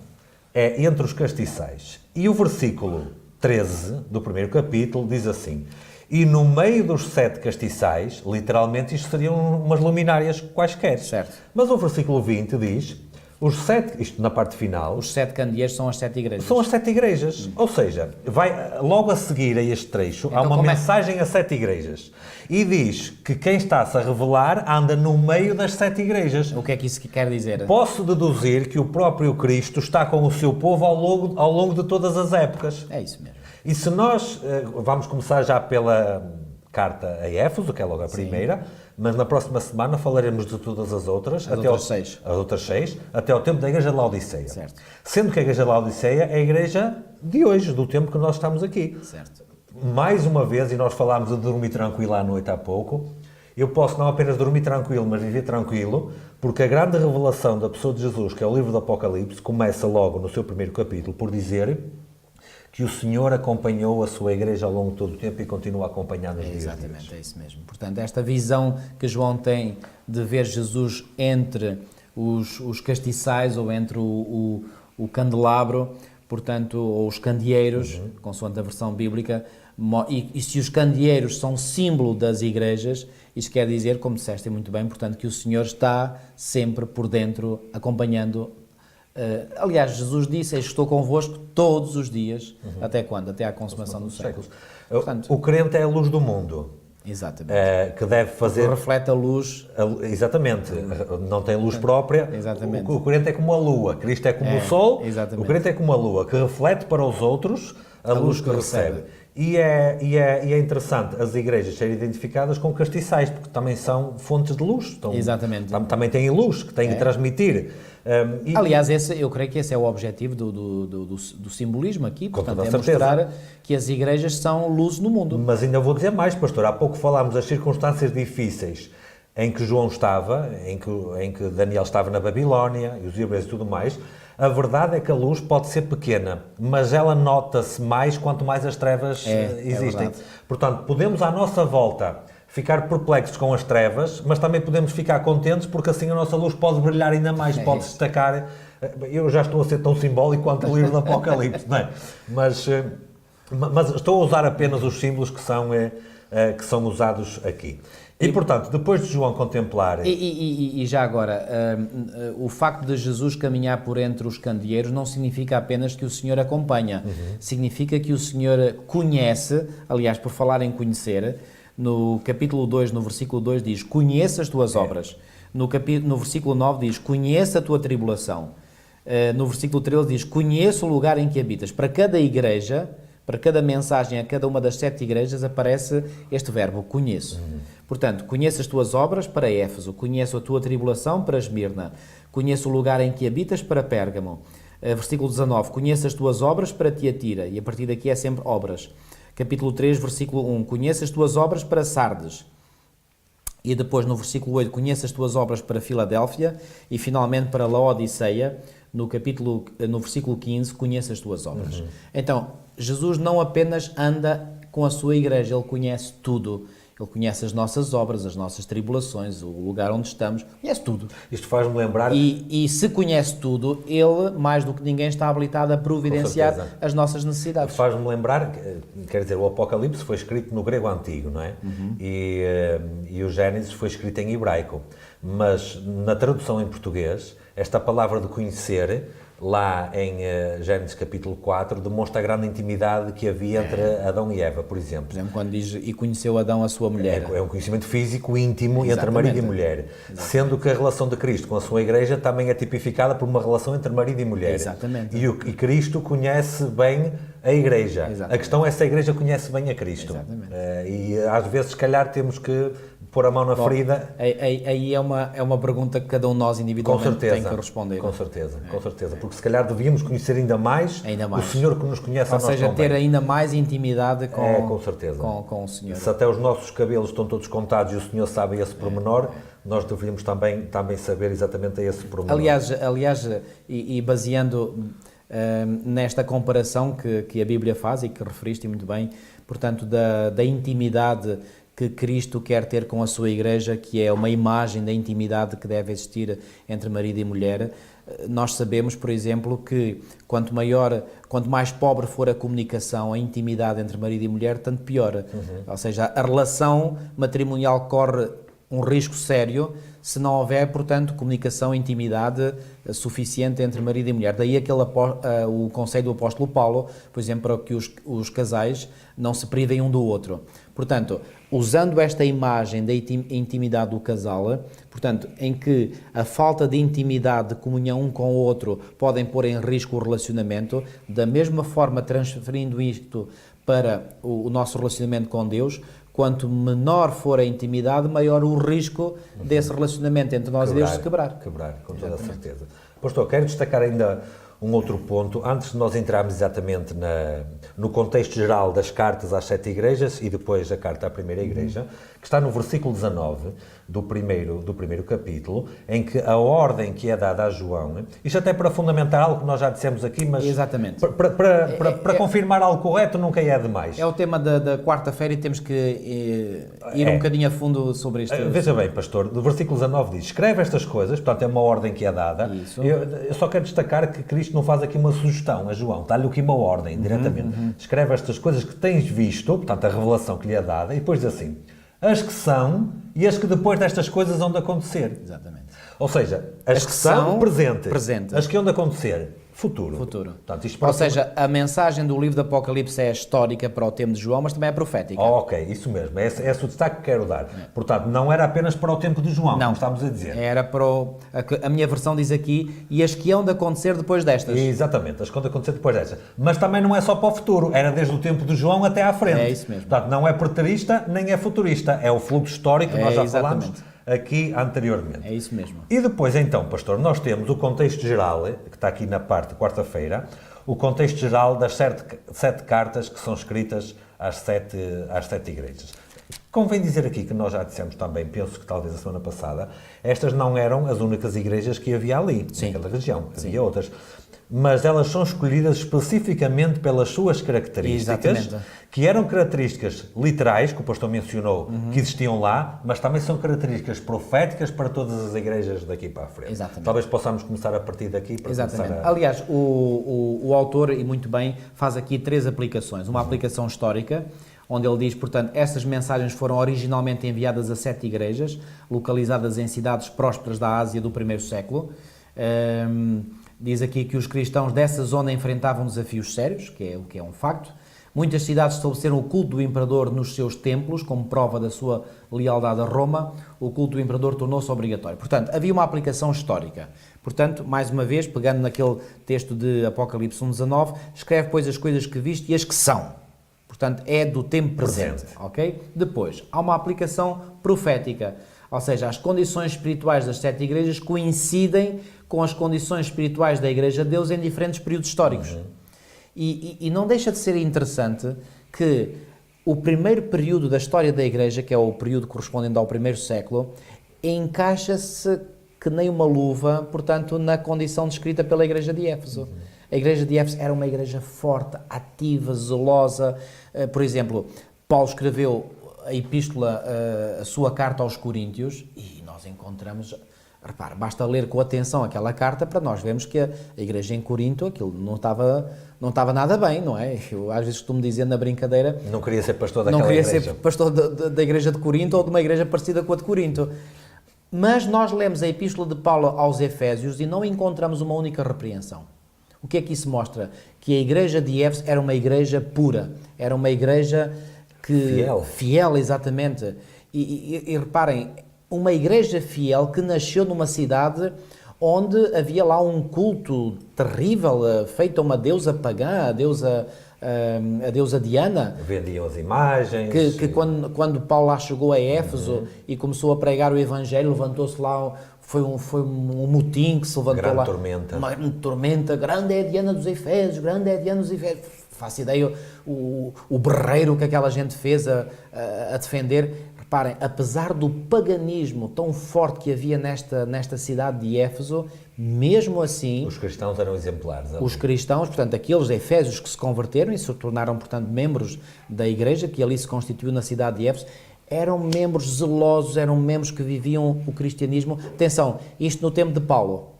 é Entre os Castiçais. E o versículo 13 do primeiro capítulo diz assim, e no meio dos 7 castiçais, literalmente isto seriam umas luminárias quaisquer. Certo. Mas o versículo 20 diz, os 7, isto na parte final... Os 7 candeeiros são as 7 igrejas. São as 7 igrejas. Ou seja, vai logo a seguir a este trecho, então, há uma mensagem a 7 igrejas. E diz que quem está-se a revelar anda no meio das 7 igrejas. O que é que isso quer dizer? Posso deduzir que o próprio Cristo está com o seu povo ao longo de todas as épocas. É isso mesmo. E se nós, vamos começar já pela carta a Éfeso, que é logo a primeira, mas na próxima semana falaremos de todas as outras. As outras 6, até ao tempo da Igreja de Laodiceia. Certo. Sendo que a Igreja de Laodiceia é a igreja de hoje, do tempo que nós estamos aqui. Certo. Mais uma vez, e nós falámos de dormir tranquilo à noite há pouco, eu posso não apenas dormir tranquilo, mas viver tranquilo, porque a grande revelação da pessoa de Jesus, que é o livro do Apocalipse, começa logo no seu primeiro capítulo por dizer que o Senhor acompanhou a sua igreja ao longo de todo o tempo e continua a acompanhar nos dias. Exatamente, é isso mesmo. Portanto, esta visão que João tem de ver Jesus entre os castiçais ou entre o candelabro, portanto, ou os candeeiros, consoante a versão bíblica, e se os candeeiros são símbolo das igrejas, isto quer dizer, como disseste muito bem, portanto, que o Senhor está sempre por dentro, acompanhando. Aliás, Jesus disse, estou convosco todos os dias, até quando? Até à consumação dos séculos. Portanto, o crente é a luz do mundo. Exatamente. Que deve fazer... Porque reflete a luz. Exatamente. Não tem luz própria. Exatamente. O crente é como a lua. Cristo é como o sol. Exatamente. O crente é como a lua, que reflete para os outros a luz que recebe. E é interessante as igrejas serem identificadas com castiçais, porque também são fontes de luz. Exatamente. Também têm luz que têm que transmitir. Aliás, eu creio que esse é o objetivo do simbolismo aqui, portanto, é certeza. mostrar que as igrejas são luz no mundo. Mas ainda vou dizer mais, pastor. Há pouco falámos das circunstâncias difíceis em que João estava, em que Daniel estava na Babilónia, e os hebreus e tudo mais, a verdade é que a luz pode ser pequena, mas ela nota-se mais quanto mais as trevas existem. Portanto, podemos à nossa volta ficar perplexos com as trevas, mas também podemos ficar contentes porque assim a nossa luz pode brilhar ainda mais, pode destacar. Eu já estou a ser tão simbólico quanto o livro do Apocalipse, não é? Mas estou a usar apenas os símbolos que são usados aqui. E, portanto, depois de João contemplar... E já agora, o facto de Jesus caminhar por entre os candeeiros não significa apenas que o Senhor acompanha. Significa que o Senhor conhece, aliás, por falar em conhecer, no capítulo 2, no versículo 2 diz, conheça as tuas obras. No versículo 9 diz, conheça a tua tribulação. No versículo 13 diz, conheça o lugar em que habitas. Para cada igreja, para cada mensagem, a cada uma das 7 igrejas, aparece este verbo, conheço. Portanto, conheço as tuas obras para Éfeso, conheço a tua tribulação para Esmirna, conheço o lugar em que habitas para Pérgamo. Versículo 19, conheço as tuas obras para Tiatira, e a partir daqui é sempre obras. Capítulo 3, versículo 1, conheço as tuas obras para Sardes. E depois no versículo 8, conheço as tuas obras para Filadélfia, e finalmente para Laodiceia, no versículo 15, conheço as tuas obras. Então, Jesus não apenas anda com a sua igreja, ele conhece tudo. Ele conhece as nossas obras, as nossas tribulações, o lugar onde estamos, conhece tudo. Isto faz-me lembrar... E se conhece tudo, ele, mais do que ninguém, está habilitado a providenciar as nossas necessidades. Faz-me lembrar, quer dizer, o Apocalipse foi escrito no grego antigo, não é? E o Gênesis foi escrito em hebraico. Mas na tradução em português, esta palavra de conhecer... lá em Gênesis capítulo 4, demonstra a grande intimidade que havia entre Adão e Eva, por exemplo. Por exemplo, quando diz, e conheceu Adão a sua mulher. É um conhecimento físico íntimo entre marido e mulher. Sendo que a relação de Cristo com a sua igreja também é tipificada por uma relação entre marido e mulher. Exatamente. E Cristo conhece bem a igreja. Exatamente. A questão é se a igreja conhece bem a Cristo. Exatamente. E às vezes, se calhar, temos que pôr a mão na ferida. Aí é uma pergunta que cada um de nós individualmente tem que responder. Com certeza. Porque se calhar devíamos conhecer ainda mais o Senhor que nos conhece a nós também. Ou seja, ter ainda mais intimidade com certeza. Com o Senhor. Se até os nossos cabelos estão todos contados e o Senhor sabe esse pormenor, nós deveríamos também saber exatamente esse pormenor. Aliás, e baseando nesta comparação que a Bíblia faz e que referiste muito bem, portanto, da intimidade que Cristo quer ter com a sua igreja, que é uma imagem da intimidade que deve existir entre marido e mulher. Nós sabemos, por exemplo, que quanto mais pobre for a comunicação, a intimidade entre marido e mulher, tanto pior. Ou seja, a relação matrimonial corre um risco sério se não houver, portanto, comunicação e intimidade suficiente entre marido e mulher. Daí o conselho do apóstolo Paulo, por exemplo, para que os casais não se privem um do outro. Portanto, usando esta imagem da intimidade do casal, portanto, em que a falta de intimidade, de comunhão um com o outro, podem pôr em risco o relacionamento, da mesma forma transferindo isto para o nosso relacionamento com Deus, quanto menor for a intimidade, maior o risco desse relacionamento entre nós e Deus se quebrar. Quebrar, com toda a certeza. Pastor, quero destacar ainda um outro ponto, antes de nós entrarmos exatamente no contexto geral das cartas às 7 igrejas e depois a carta à primeira igreja, que está no versículo 19 do primeiro capítulo, em que a ordem que é dada a João, isto até para fundamentar algo que nós já dissemos aqui, mas exatamente. para confirmar algo correto nunca é demais. É o tema da quarta-feira e temos que ir um bocadinho a fundo sobre isto. Veja bem, pastor, do versículo 19 diz, escreve estas coisas, portanto é uma ordem que é dada. Eu só quero destacar que Cristo não faz aqui uma sugestão a João, dá-lhe aqui uma ordem diretamente. Escreve estas coisas que tens visto, portanto a revelação que lhe é dada, e depois diz assim, as que são e as que depois destas coisas hão de acontecer. Exatamente. Ou seja, as que são presente, as que hão de acontecer futuro. Portanto, ou seja, a mensagem do livro do Apocalipse é histórica para o tempo de João, mas também é profética. Ok, isso mesmo. Esse é o destaque que quero dar. Portanto, não era apenas para o tempo de João, como estamos a dizer. Era para a minha versão diz aqui, e as que hão de acontecer depois destas. Exatamente, as que hão de acontecer depois destas. Mas também não é só para o futuro, era desde o tempo de João até à frente. É isso mesmo. Portanto, não é preterista, nem é futurista. É o fluxo histórico que nós já falámos aqui anteriormente. É isso mesmo. E depois, então, pastor, nós temos o contexto geral, que está aqui na parte de quarta-feira, o contexto geral das 7 cartas que são escritas às sete igrejas. Convém dizer aqui que nós já dissemos também, penso que talvez a semana passada, estas não eram as únicas igrejas que havia ali, naquela região, havia outras. Mas elas são escolhidas especificamente pelas suas características, Exatamente. que eram características literais, que o pastor mencionou, que existiam lá, mas também são características proféticas para todas as igrejas daqui para a frente. Exatamente. Talvez possamos começar a partir daqui para Exatamente. começar a... Aliás, o autor, e muito bem, faz aqui 3 aplicações. Uma aplicação histórica, onde ele diz, portanto, estas mensagens foram originalmente enviadas a 7 igrejas, localizadas em cidades prósperas da Ásia do primeiro século. Diz aqui que os cristãos dessa zona enfrentavam desafios sérios, que é um facto. Muitas cidades estabeleceram o culto do imperador nos seus templos, como prova da sua lealdade a Roma. O culto do imperador tornou-se obrigatório. Portanto, havia uma aplicação histórica. Portanto, mais uma vez, pegando naquele texto de Apocalipse 1:19, escreve, pois, as coisas que viste e as que são. Portanto, é do tempo presente. Ok? Depois, há uma aplicação profética. Ou seja, as condições espirituais das 7 igrejas coincidem com as condições espirituais da Igreja de Deus em diferentes períodos históricos. E não deixa de ser interessante que o primeiro período da história da Igreja, que é o período correspondente ao primeiro século, encaixa-se que nem uma luva, portanto, na condição descrita pela Igreja de Éfeso. A Igreja de Éfeso era uma igreja forte, ativa, zelosa. Por exemplo, Paulo escreveu a epístola, a sua carta aos Coríntios, e nós encontramos, repare, basta ler com atenção aquela carta para nós vermos que a igreja em Corinto, aquilo não estava nada bem, não é? Eu às vezes costumo dizer na brincadeira... Não queria ser pastor daquela igreja. Não queria ser pastor da igreja de Corinto ou de uma igreja parecida com a de Corinto. Mas nós lemos a epístola de Paulo aos Efésios e não encontramos uma única repreensão. O que é que isso mostra? Que a igreja de Éfeso era uma igreja pura, era uma igreja fiel, exatamente. E reparem, uma igreja fiel que nasceu numa cidade onde havia lá um culto terrível, feito a uma deusa pagã, a deusa Diana. Vendiam as imagens. Que quando Paulo lá chegou a Éfeso e começou a pregar o Evangelho, levantou-se lá, foi um motim que se levantou grande lá. Tormenta. Uma grande tormenta. Grande é a Diana dos Efésios, grande é a Diana dos Efésios. Faço ideia o berreiro que aquela gente fez a defender. Reparem, apesar do paganismo tão forte que havia nesta cidade de Éfeso, mesmo assim... Os cristãos eram exemplares. Os cristãos, portanto, aqueles efésios que se converteram e se tornaram, portanto, membros da igreja, que ali se constituiu na cidade de Éfeso, eram membros zelosos, eram membros que viviam o cristianismo. Atenção, isto no tempo de Paulo.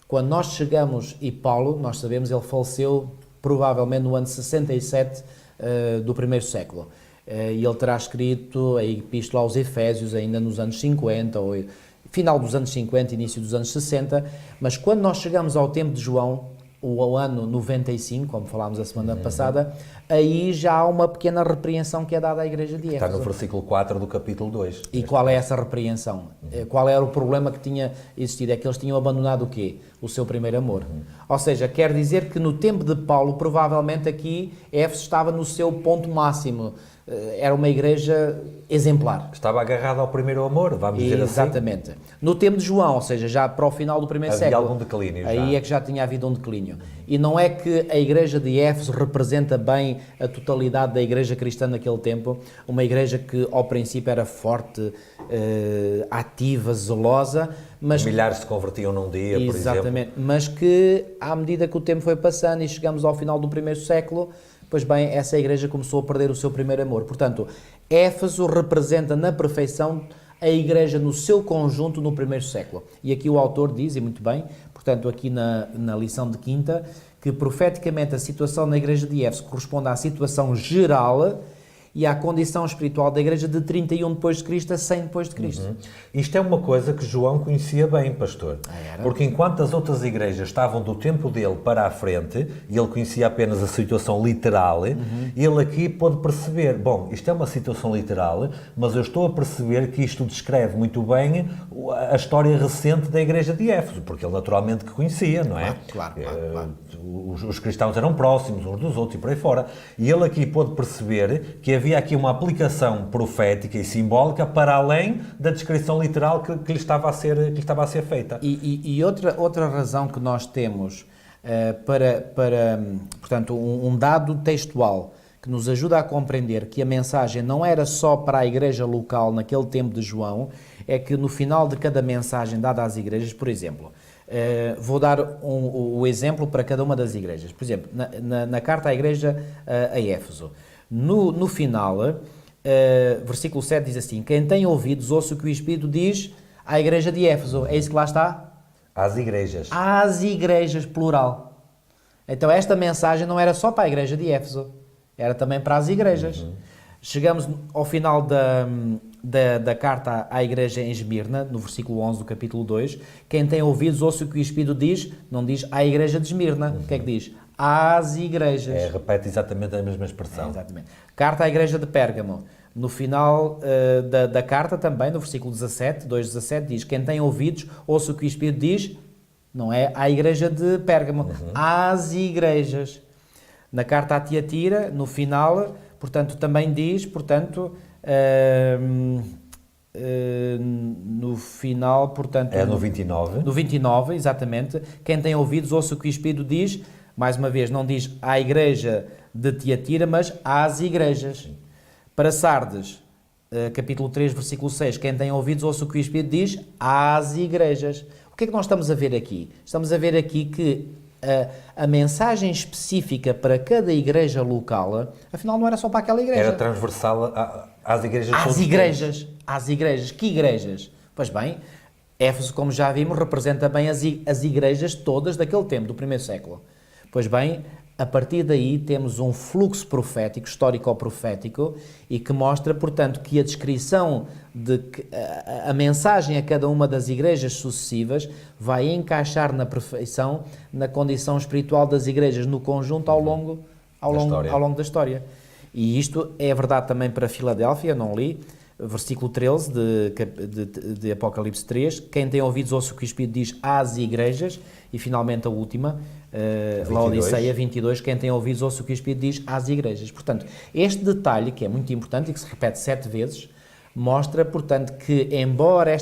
Quando nós chegamos, e Paulo, nós sabemos, ele faleceu provavelmente no ano 67 do primeiro século. E ele terá escrito a epístola aos Efésios ainda nos anos 50, ou final dos anos 50, início dos anos 60, mas quando nós chegamos ao tempo de João, o ano 95, como falámos a semana passada, aí já há uma pequena repreensão que é dada à igreja de Éfeso. Está no versículo 4 do capítulo 2. E qual é essa repreensão? Qual era o problema que tinha existido? É que eles tinham abandonado o quê? O seu primeiro amor. Ou seja, quer dizer que no tempo de Paulo, provavelmente aqui, Éfeso estava no seu ponto máximo. Era uma igreja exemplar. Estava agarrado ao primeiro amor, vamos dizer assim. Exatamente. No tempo de João, ou seja, já para o final do primeiro século. Havia algum declínio já. Aí é que já tinha havido um declínio. E não é que a igreja de Éfeso representa bem a totalidade da igreja cristã naquele tempo, uma igreja que ao princípio era forte, ativa, zelosa, mas... Milhares se convertiam num dia, por exemplo. Exatamente, mas que à medida que o tempo foi passando e chegamos ao final do primeiro século, pois bem, essa igreja começou a perder o seu primeiro amor. Portanto, Éfeso representa na perfeição a igreja no seu conjunto no primeiro século. E aqui o autor diz, e muito bem, portanto aqui na lição de quinta, que profeticamente a situação na igreja de Éfeso corresponde à situação geral e à condição espiritual da igreja de 31 depois de Cristo a 100 depois de Cristo. Isto é uma coisa que João conhecia bem, pastor. Era? Porque enquanto as outras igrejas estavam do tempo dele para a frente, e ele conhecia apenas a situação literal, ele aqui pôde perceber, bom, isto é uma situação literal, mas eu estou a perceber que isto descreve muito bem a história recente da igreja de Éfeso, porque ele naturalmente que conhecia, não é? Claro. Os cristãos eram próximos uns dos outros e por aí fora. E ele aqui pôde perceber que havia aqui uma aplicação profética e simbólica para além da descrição literal que lhe estava a ser feita. E outra razão que nós temos portanto, um dado textual que nos ajuda a compreender que a mensagem não era só para a igreja local naquele tempo de João, é que no final de cada mensagem dada às igrejas, por exemplo, vou dar o exemplo para cada uma das igrejas. Por exemplo, na carta à igreja a Éfeso, no final, versículo 7 diz assim: quem tem ouvidos, ouça o que o Espírito diz à igreja de Éfeso. É isso que lá está? Às igrejas. Às igrejas, plural. Então esta mensagem não era só para a igreja de Éfeso, era também para as igrejas. Chegamos ao final da carta à igreja em Esmirna, no versículo 11 do capítulo 2. Quem tem ouvidos, ouça o que o Espírito diz, não diz à igreja de Esmirna. O que é que diz? Às igrejas. Repete exatamente a mesma expressão. Exatamente. Carta à igreja de Pérgamo. No final da carta também, no versículo 17, 2:17, diz: quem tem ouvidos, ouça o que o Espírito diz, não é à igreja de Pérgamo, às igrejas. Na carta à Tiatira, no final, portanto, também diz, portanto, no final, portanto... É no 29. No 29, exatamente. Quem tem ouvidos, ouça o que o Espírito diz. Mais uma vez, não diz à igreja de Tiatira, mas às igrejas. Para Sardes, capítulo 3, versículo 6, quem tem ouvidos, ouça o que o Espírito diz às igrejas. O que é que nós estamos a ver aqui? Estamos a ver aqui que a mensagem específica para cada igreja local, afinal não era só para aquela igreja. Era transversal às igrejas. Às igrejas. Que igrejas? Pois bem, Éfeso, como já vimos, representa bem as igrejas todas daquele tempo, do primeiro século. Pois bem, a partir daí temos um fluxo profético, histórico-profético, e que mostra, portanto, que a descrição de a mensagem a cada uma das igrejas sucessivas vai encaixar na perfeição na condição espiritual das igrejas no conjunto ao longo da história. E isto é verdade também para Filadélfia, não li, versículo 13 de Apocalipse 3, quem tem ouvidos ouça o que o Espírito diz às igrejas, e finalmente a última, Laodiceia 22, quem tem ouvidos ouça o que o Espírito diz às igrejas. Portanto, este detalhe, que é muito importante e que se repete 7 vezes, mostra, portanto, que embora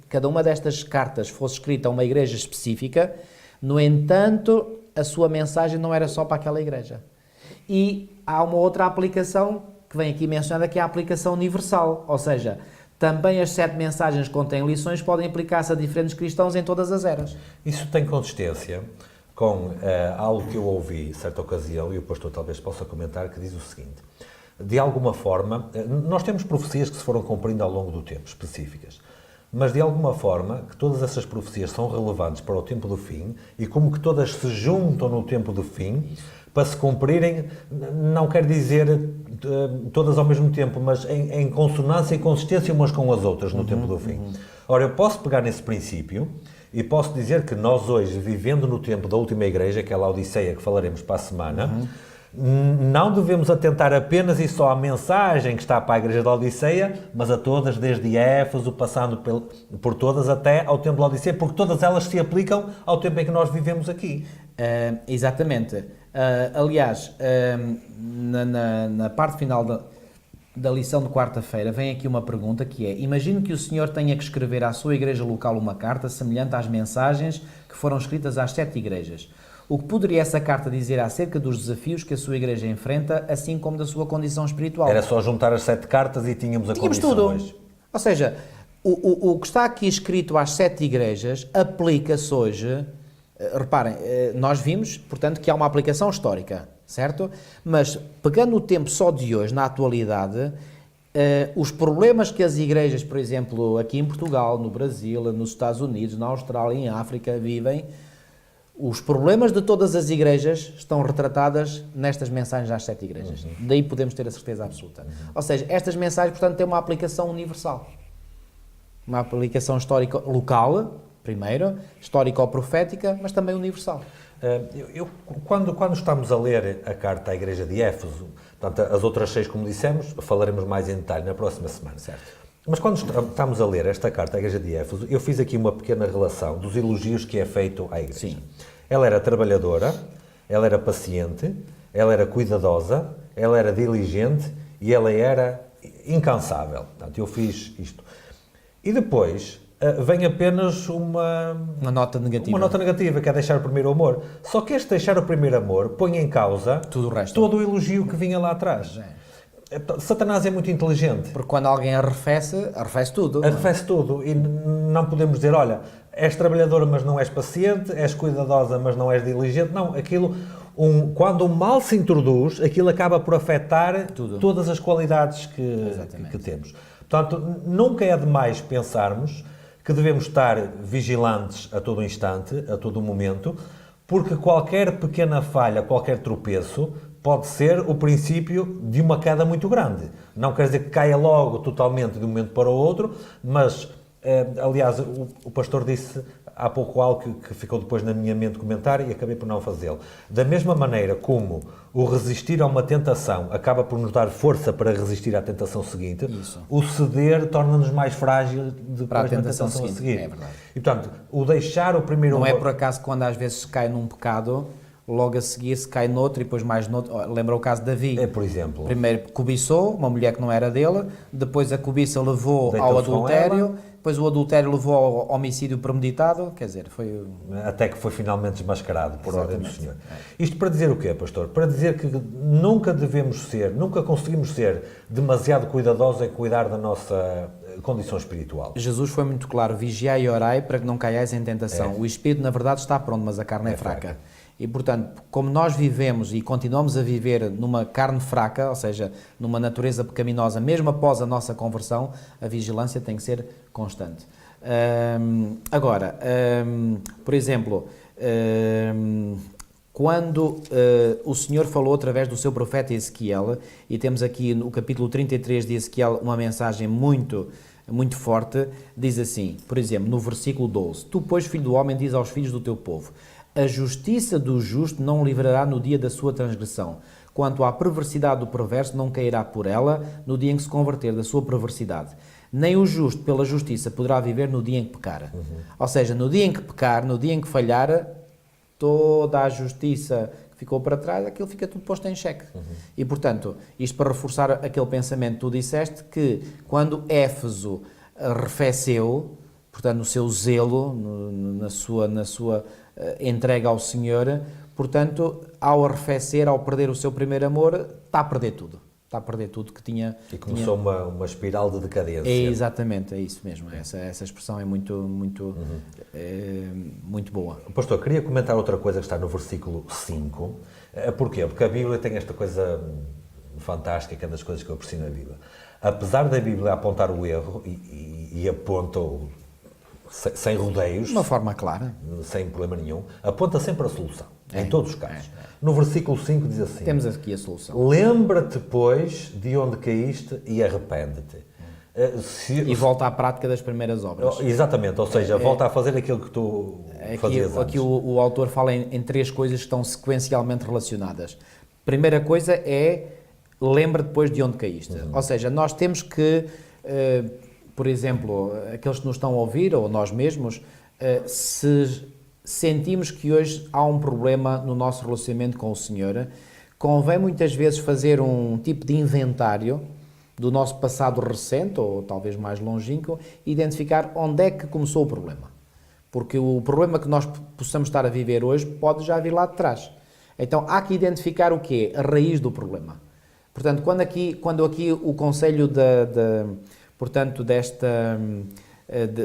cada uma destas cartas fosse escrita a uma igreja específica, no entanto, a sua mensagem não era só para aquela igreja. E há uma outra aplicação que vem aqui mencionada, que é a aplicação universal, ou seja, também as 7 mensagens que contêm lições podem aplicar-se a diferentes cristãos em todas as eras. Isso tem consistência com algo que eu ouvi certa ocasião, e o pastor talvez possa comentar, que diz o seguinte: de alguma forma, nós temos profecias que se foram cumprindo ao longo do tempo, específicas, mas de alguma forma que todas essas profecias são relevantes para o tempo do fim, e como que todas se juntam no tempo do fim, para se cumprirem, não quer dizer todas ao mesmo tempo, mas em consonância e consistência umas com as outras no tempo do fim. Ora, eu posso pegar nesse princípio e posso dizer que nós hoje, vivendo no tempo da última igreja, aquela Odisseia que falaremos para a semana, não devemos atentar apenas e só à mensagem que está para a igreja da Odisseia, mas a todas, desde Éfeso, passando por todas até ao tempo da Odisseia, porque todas elas se aplicam ao tempo em que nós vivemos aqui. Exatamente. Aliás, na parte final da lição de quarta-feira vem aqui uma pergunta que é: imagine que o senhor tenha que escrever à sua igreja local uma carta semelhante às mensagens que foram escritas às 7 igrejas. O que poderia essa carta dizer acerca dos desafios que a sua igreja enfrenta, assim como da sua condição espiritual? Era só juntar as 7 cartas e tínhamos a condição tudo. hoje. Ou seja, o que está aqui escrito às 7 igrejas aplica-se hoje. Reparem, nós vimos, portanto, que há uma aplicação histórica, certo? Mas, pegando o tempo só de hoje, na atualidade, os problemas que as igrejas, por exemplo, aqui em Portugal, no Brasil, nos Estados Unidos, na Austrália, em África, vivem, os problemas de todas as igrejas estão retratadas nestas mensagens às 7 igrejas. Daí podemos ter a certeza absoluta. Ou seja, estas mensagens, portanto, têm uma aplicação universal. Uma aplicação histórica local, primeiro, histórico-profética, mas também universal. Quando estamos a ler a carta à igreja de Éfeso, portanto, as outras 6, como dissemos, falaremos mais em detalhe na próxima semana. Certo. Mas quando estamos a ler esta carta à igreja de Éfeso, eu fiz aqui uma pequena relação dos elogios que é feito à igreja. Sim. Ela era trabalhadora, ela era paciente, ela era cuidadosa, ela era diligente e ela era incansável. Portanto, eu fiz isto. E depois, vem apenas uma nota negativa. Uma nota negativa, que é deixar o primeiro amor. Só que este deixar o primeiro amor põe em causa tudo o resto. Todo o elogio que vinha lá atrás. Satanás é muito inteligente. Porque quando alguém arrefece tudo. Arrefece tudo. E não podemos dizer, olha, és trabalhadora, mas não és paciente, és cuidadosa, mas não és diligente. Não, aquilo... quando o mal se introduz, aquilo acaba por afetar todas as qualidades que temos. Portanto, nunca é demais pensarmos que devemos estar vigilantes a todo instante, a todo momento, porque qualquer pequena falha, qualquer tropeço, pode ser o princípio de uma queda muito grande. Não quer dizer que caia logo totalmente de um momento para o outro, mas, aliás, o pastor disse há pouco algo que ficou depois na minha mente comentar e acabei por não fazê-lo. Da mesma maneira como o resistir a uma tentação acaba por nos dar força para resistir à tentação seguinte, o ceder torna-nos mais frágeis depois da tentação a seguir. É verdade. E, portanto, o deixar o primeiro... Não é por acaso quando às vezes se cai num pecado, logo a seguir se cai noutro e depois mais noutro. Lembra o caso de Davi? Por exemplo. Primeiro cobiçou uma mulher que não era dele, depois a cobiça levou ao adultério, depois o adultério levou ao homicídio premeditado, quer dizer, foi... Até que foi finalmente desmascarado por ordem do Senhor. Isto para dizer o quê, pastor? Para dizer que nunca conseguimos ser demasiado cuidadosos em cuidar da nossa condição espiritual. Jesus foi muito claro, vigiai e orai para que não caiais em tentação. O espírito, na verdade, está pronto, mas a carne é fraca. E, portanto, como nós vivemos e continuamos a viver numa carne fraca, ou seja, numa natureza pecaminosa, mesmo após a nossa conversão, a vigilância tem que ser constante. Agora, por exemplo, quando o Senhor falou através do seu profeta Ezequiel, e temos aqui no capítulo 33 de Ezequiel uma mensagem muito forte, diz assim, por exemplo, no versículo 12, Tu, pois, filho do homem, diz aos filhos do teu povo, a justiça do justo não o livrará no dia da sua transgressão. Quanto à perversidade do perverso, não cairá por ela no dia em que se converter da sua perversidade. Nem o justo, pela justiça, poderá viver no dia em que pecar. Ou seja, no dia em que pecar, no dia em que falhar, toda a justiça que ficou para trás, aquilo fica tudo posto em xeque. E, portanto, isto para reforçar aquele pensamento que tu disseste, que quando Éfeso arrefeceu, portanto, no seu zelo, na sua entrega ao Senhor, portanto, ao arrefecer, ao perder o seu primeiro amor, está a perder tudo. Está a perder tudo que tinha... E começou uma espiral de decadência. Exatamente, é isso mesmo. Essa expressão é muito boa. Pastor, queria comentar outra coisa que está no versículo 5. Porquê? Porque a Bíblia tem esta coisa fantástica, que é das coisas que eu aprecio na Bíblia. Apesar da Bíblia apontar o erro, e aponta-o sem rodeios, de uma forma clara, sem problema nenhum, aponta sempre a solução, em todos os casos. No versículo 5 diz assim: temos aqui a solução. Lembra-te, pois, de onde caíste e arrepende-te. E volta à prática das primeiras obras. Exatamente, ou seja, volta a fazer aquilo que tu fazias antes. Aqui o autor fala em três coisas que estão sequencialmente relacionadas. Primeira coisa é, lembra-te depois de onde caíste. Ou seja, nós temos que... por exemplo, aqueles que nos estão a ouvir, ou nós mesmos, se sentimos que hoje há um problema no nosso relacionamento com o Senhor, convém muitas vezes fazer um tipo de inventário do nosso passado recente, ou talvez mais longínquo, e identificar onde é que começou o problema. Porque o problema que nós possamos estar a viver hoje pode já vir lá de trás. Então, há que identificar o quê? A raiz do problema. Portanto, quando aqui o conselho portanto,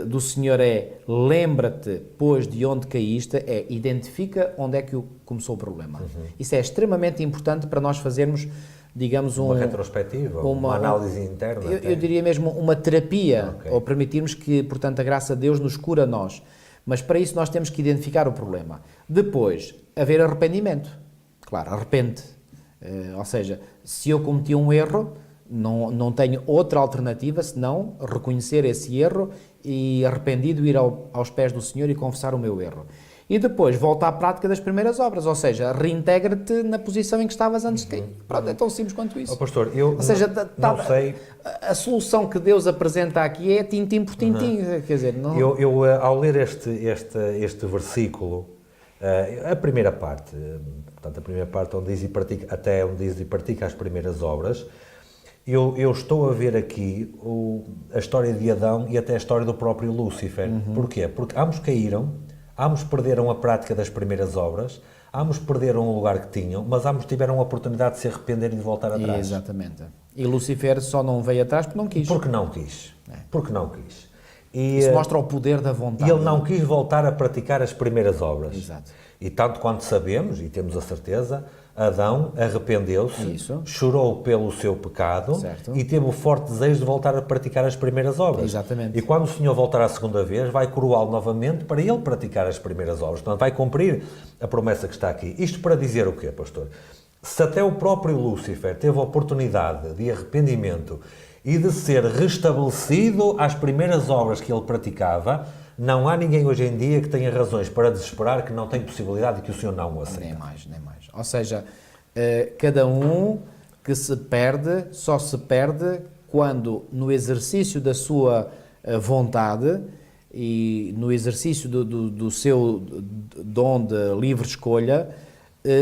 do Senhor é lembra-te, pois, de onde caíste, identifica onde é que começou o problema. Isso é extremamente importante para nós fazermos, digamos, uma retrospectiva, uma análise interna. Eu diria mesmo uma terapia, ou permitirmos que, portanto, a graça de Deus nos cura a nós. Mas para isso nós temos que identificar o problema. Depois, haver arrependimento. Claro, arrepende. Ou seja, se eu cometi um erro, não tenho outra alternativa senão reconhecer esse erro e, arrependido, ir aos pés do Senhor e confessar o meu erro. E depois volta à prática das primeiras obras, ou seja, reintegra-te na posição em que estavas antes de cair. Pronto, é tão simples quanto isso. Pastor, eu ou seja, não sei... A solução que Deus apresenta aqui é tintim por tintim, quer dizer... Não... Eu, ao ler este versículo, a primeira parte, portanto, a primeira parte onde diz e pratica, até onde diz e pratica as primeiras obras, eu estou a ver aqui a história de Adão e até a história do próprio Lúcifer. Porquê? Porque ambos caíram, ambos perderam a prática das primeiras obras, ambos perderam o lugar que tinham, mas ambos tiveram a oportunidade de se arrepender e de voltar atrás. Exatamente. E Lúcifer só não veio atrás porque não quis. Porque não quis. Porque não quis. E, isso mostra o poder da vontade. E ele não quis voltar a praticar as primeiras obras. Exato. E tanto quanto sabemos, e temos a certeza, Adão arrependeu-se, chorou pelo seu pecado, certo, e teve o forte desejo de voltar a praticar as primeiras obras. Exatamente. E quando o Senhor voltar a segunda vez, vai coroá-lo novamente para ele praticar as primeiras obras. Portanto, vai cumprir a promessa que está aqui. Isto para dizer o quê, pastor? Se até o próprio Lúcifer teve a oportunidade de arrependimento e de ser restabelecido às primeiras obras que ele praticava, não há ninguém hoje em dia que tenha razões para desesperar que não tem possibilidade e que o Senhor não o aceita. Nem mais, nem mais. Ou seja, cada um que se perde, só se perde quando no exercício da sua vontade e no exercício do seu dom de livre escolha,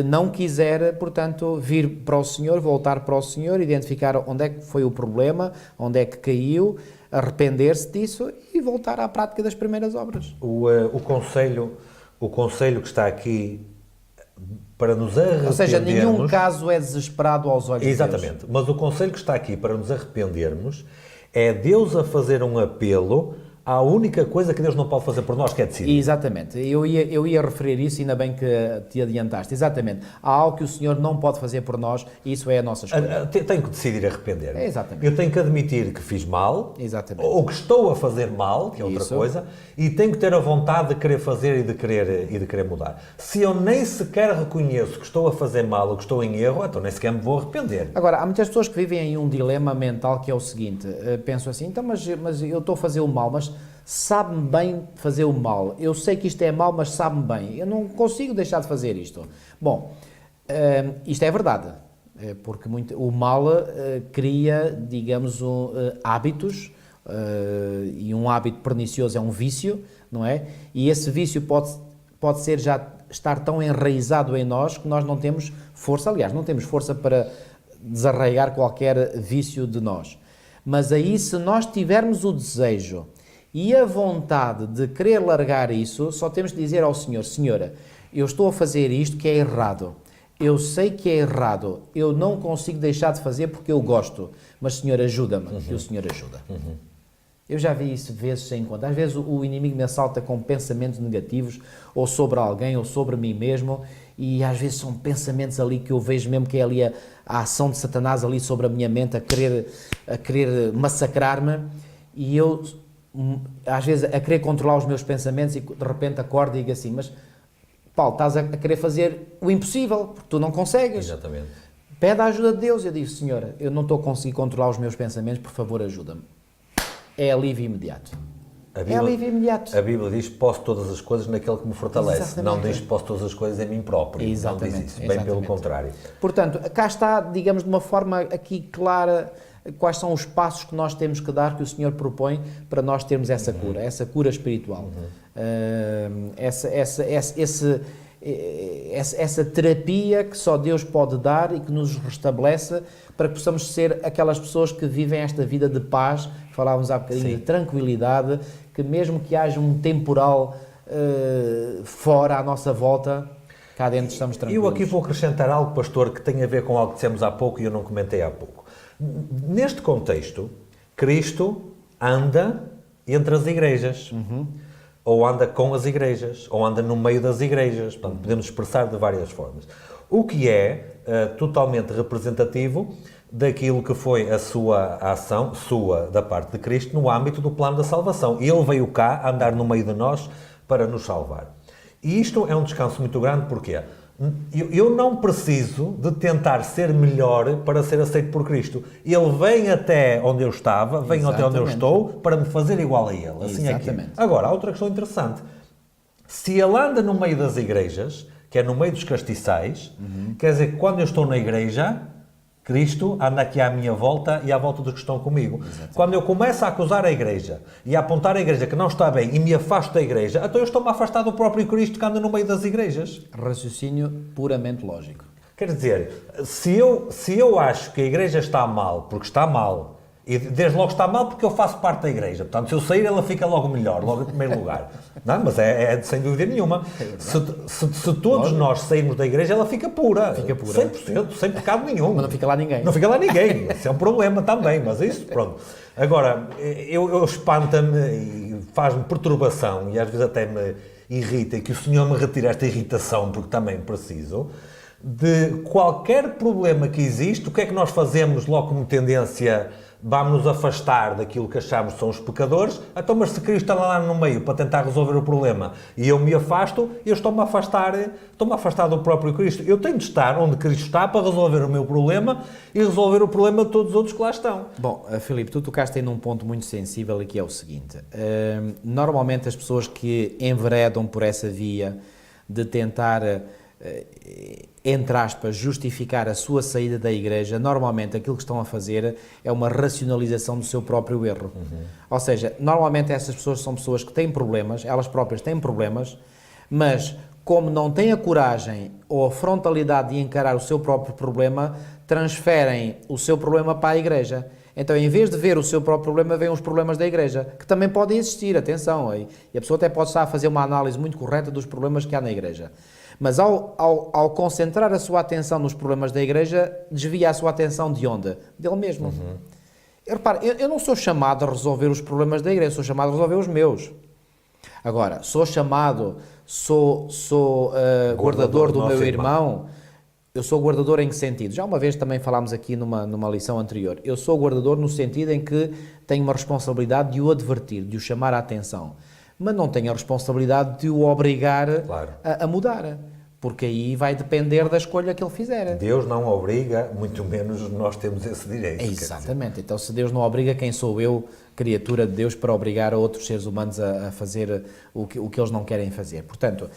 não quiser, portanto, vir para o Senhor, voltar para o Senhor, identificar onde é que foi o problema, onde é que caiu, arrepender-se disso e voltar à prática das primeiras obras. O conselho que está aqui para nos arrependermos... Ou seja, nenhum caso é desesperado aos olhos de Deus. Exatamente, mas o conselho que está aqui para nos arrependermos é Deus a fazer um apelo à única coisa que Deus não pode fazer por nós, que é decidir. Exatamente. Eu ia referir isso, ainda bem que te adiantaste. Exatamente. Há algo que o Senhor não pode fazer por nós e isso é a nossa escolha. Tenho que decidir arrepender. Exatamente. Eu tenho que admitir que fiz mal, exatamente, ou que estou a fazer mal, que é outra coisa, e tenho que ter a vontade de querer fazer e de querer mudar. Se eu nem sequer reconheço que estou a fazer mal ou que estou em erro, então nem sequer me vou arrepender. Agora, há muitas pessoas que vivem em um dilema mental que é o seguinte, pensam assim, então, mas eu estou a fazer o mal, mas sabe-me bem fazer o mal. Eu sei que isto é mal, mas sabe-me bem. Eu não consigo deixar de fazer isto. Bom, isto é verdade, porque o mal cria, digamos, hábitos, e um hábito pernicioso é um vício, não é? E esse vício pode ser já estar tão enraizado em nós que nós não temos força, aliás, não temos força para desarraigar qualquer vício de nós. Mas aí, se nós tivermos o desejo e a vontade de querer largar isso, só temos de dizer ao Senhor, Senhora, eu estou a fazer isto que é errado, eu sei que é errado, eu não consigo deixar de fazer porque eu gosto, mas Senhor ajuda-me, e o Senhor ajuda. Eu já vi isso vezes sem conta. Às vezes o inimigo me assalta com pensamentos negativos, ou sobre alguém, ou sobre mim mesmo, e às vezes são pensamentos ali que eu vejo mesmo que é ali a ação de Satanás ali sobre a minha mente, a querer massacrar-me, e eu às vezes a querer controlar os meus pensamentos e de repente acordo e digo assim, mas Paulo, estás a querer fazer o impossível, porque tu não consegues. Exatamente. Pede a ajuda de Deus. Eu digo, Senhora, eu não estou a conseguir controlar os meus pensamentos, por favor ajuda-me. É alívio imediato. É alívio imediato. A Bíblia diz, posso todas as coisas naquele que me fortalece. Exatamente. Não diz, posso todas as coisas em mim próprio. Exatamente. Não diz isso, bem Exatamente. pelo contrário. Portanto, cá está, digamos, de uma forma aqui clara, quais são os passos que nós temos que dar, que o Senhor propõe para nós termos essa cura espiritual. Essa terapia que só Deus pode dar e que nos restabelece para que possamos ser aquelas pessoas que vivem esta vida de paz, falávamos há bocadinho, de tranquilidade, que mesmo que haja um temporal fora à nossa volta, cá dentro estamos tranquilos. Eu aqui vou acrescentar algo, pastor, que tem a ver com algo que dissemos há pouco e eu não comentei há pouco. Neste contexto, Cristo anda entre as igrejas, ou anda com as igrejas, ou anda no meio das igrejas. Portanto, podemos expressar de várias formas. O que é totalmente representativo daquilo que foi a sua ação, da parte de Cristo, no âmbito do plano da salvação. Ele veio cá andar no meio de nós para nos salvar. E isto é um descanso muito grande, porque eu não preciso de tentar ser melhor para ser aceito por Cristo. Ele vem até onde eu estava, vem até onde eu estou, para me fazer igual a Ele. Assim é que é. Agora, há outra questão interessante. Se Ele anda no meio das igrejas, que é no meio dos castiçais, quer dizer que quando eu estou na igreja, Cristo anda aqui à minha volta e à volta dos que estão comigo. Exatamente. Quando eu começo a acusar a igreja e a apontar a igreja que não está bem e me afasto da igreja, então eu estou-me a afastar do próprio Cristo que anda no meio das igrejas. Raciocínio puramente lógico. Quer dizer, se eu acho que a igreja está mal, porque está mal, e desde logo está mal porque eu faço parte da igreja, portanto, se eu sair, ela fica logo melhor, logo em primeiro lugar. Não, mas é sem dúvida nenhuma. Se todos nós sairmos da igreja, ela fica pura. Fica pura. 100%, sem pecado nenhum. Mas não fica lá ninguém. Não fica lá ninguém. Isso é um problema também, mas isso, pronto. Agora, eu espanta-me e faz-me perturbação, e às vezes até me irrita, e que o Senhor me retire esta irritação, porque também preciso, de qualquer problema que existe, o que é que nós fazemos logo como tendência? Vamos nos afastar daquilo que achamos que são os pecadores, então, mas se Cristo está lá no meio para tentar resolver o problema e eu me afasto, eu estou-me a afastar do próprio Cristo. Eu tenho de estar onde Cristo está para resolver o meu problema e resolver o problema de todos os outros que lá estão. Bom, Filipe, tu tocaste aí num ponto muito sensível e que é o seguinte, normalmente as pessoas que enveredam por essa via de tentar, entre aspas, justificar a sua saída da igreja, normalmente aquilo que estão a fazer é uma racionalização do seu próprio erro. Ou seja, normalmente essas pessoas são pessoas que têm problemas, elas próprias têm problemas, mas como não têm a coragem ou a frontalidade de encarar o seu próprio problema, transferem o seu problema para a igreja. Então, em vez de ver o seu próprio problema, veem os problemas da igreja, que também podem existir, atenção, e a pessoa até pode estar a fazer uma análise muito correta dos problemas que há na igreja. Mas ao concentrar a sua atenção nos problemas da igreja, desvia a sua atenção de onde? Dele mesmo. Repare, eu não sou chamado a resolver os problemas da igreja, sou chamado a resolver os meus. Agora, sou guardador do meu irmão. Eu sou guardador em que sentido? Já uma vez também falámos aqui numa lição anterior. Eu sou guardador no sentido em que tenho uma responsabilidade de o advertir, de o chamar a atenção. Mas não tenho a responsabilidade de o obrigar a mudar. Porque aí vai depender da escolha que ele fizer. Deus não obriga, muito menos nós temos esse direito. Exatamente. Então, se Deus não obriga, quem sou eu, criatura de Deus, para obrigar a outros seres humanos a fazer o que eles não querem fazer? Portanto,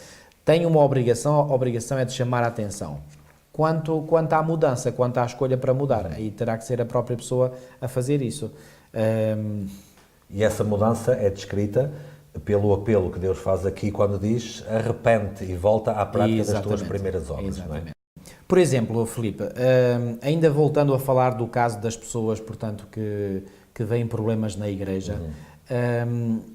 tenho uma obrigação, a obrigação é de chamar a atenção. Quanto à mudança, quanto à escolha para mudar, aí terá que ser a própria pessoa a fazer isso. E essa mudança é descrita pelo apelo que Deus faz aqui quando diz arrepende e volta à prática das tuas primeiras obras. Não é? Por exemplo, Filipe, ainda voltando a falar do caso das pessoas, portanto, que veem problemas na igreja,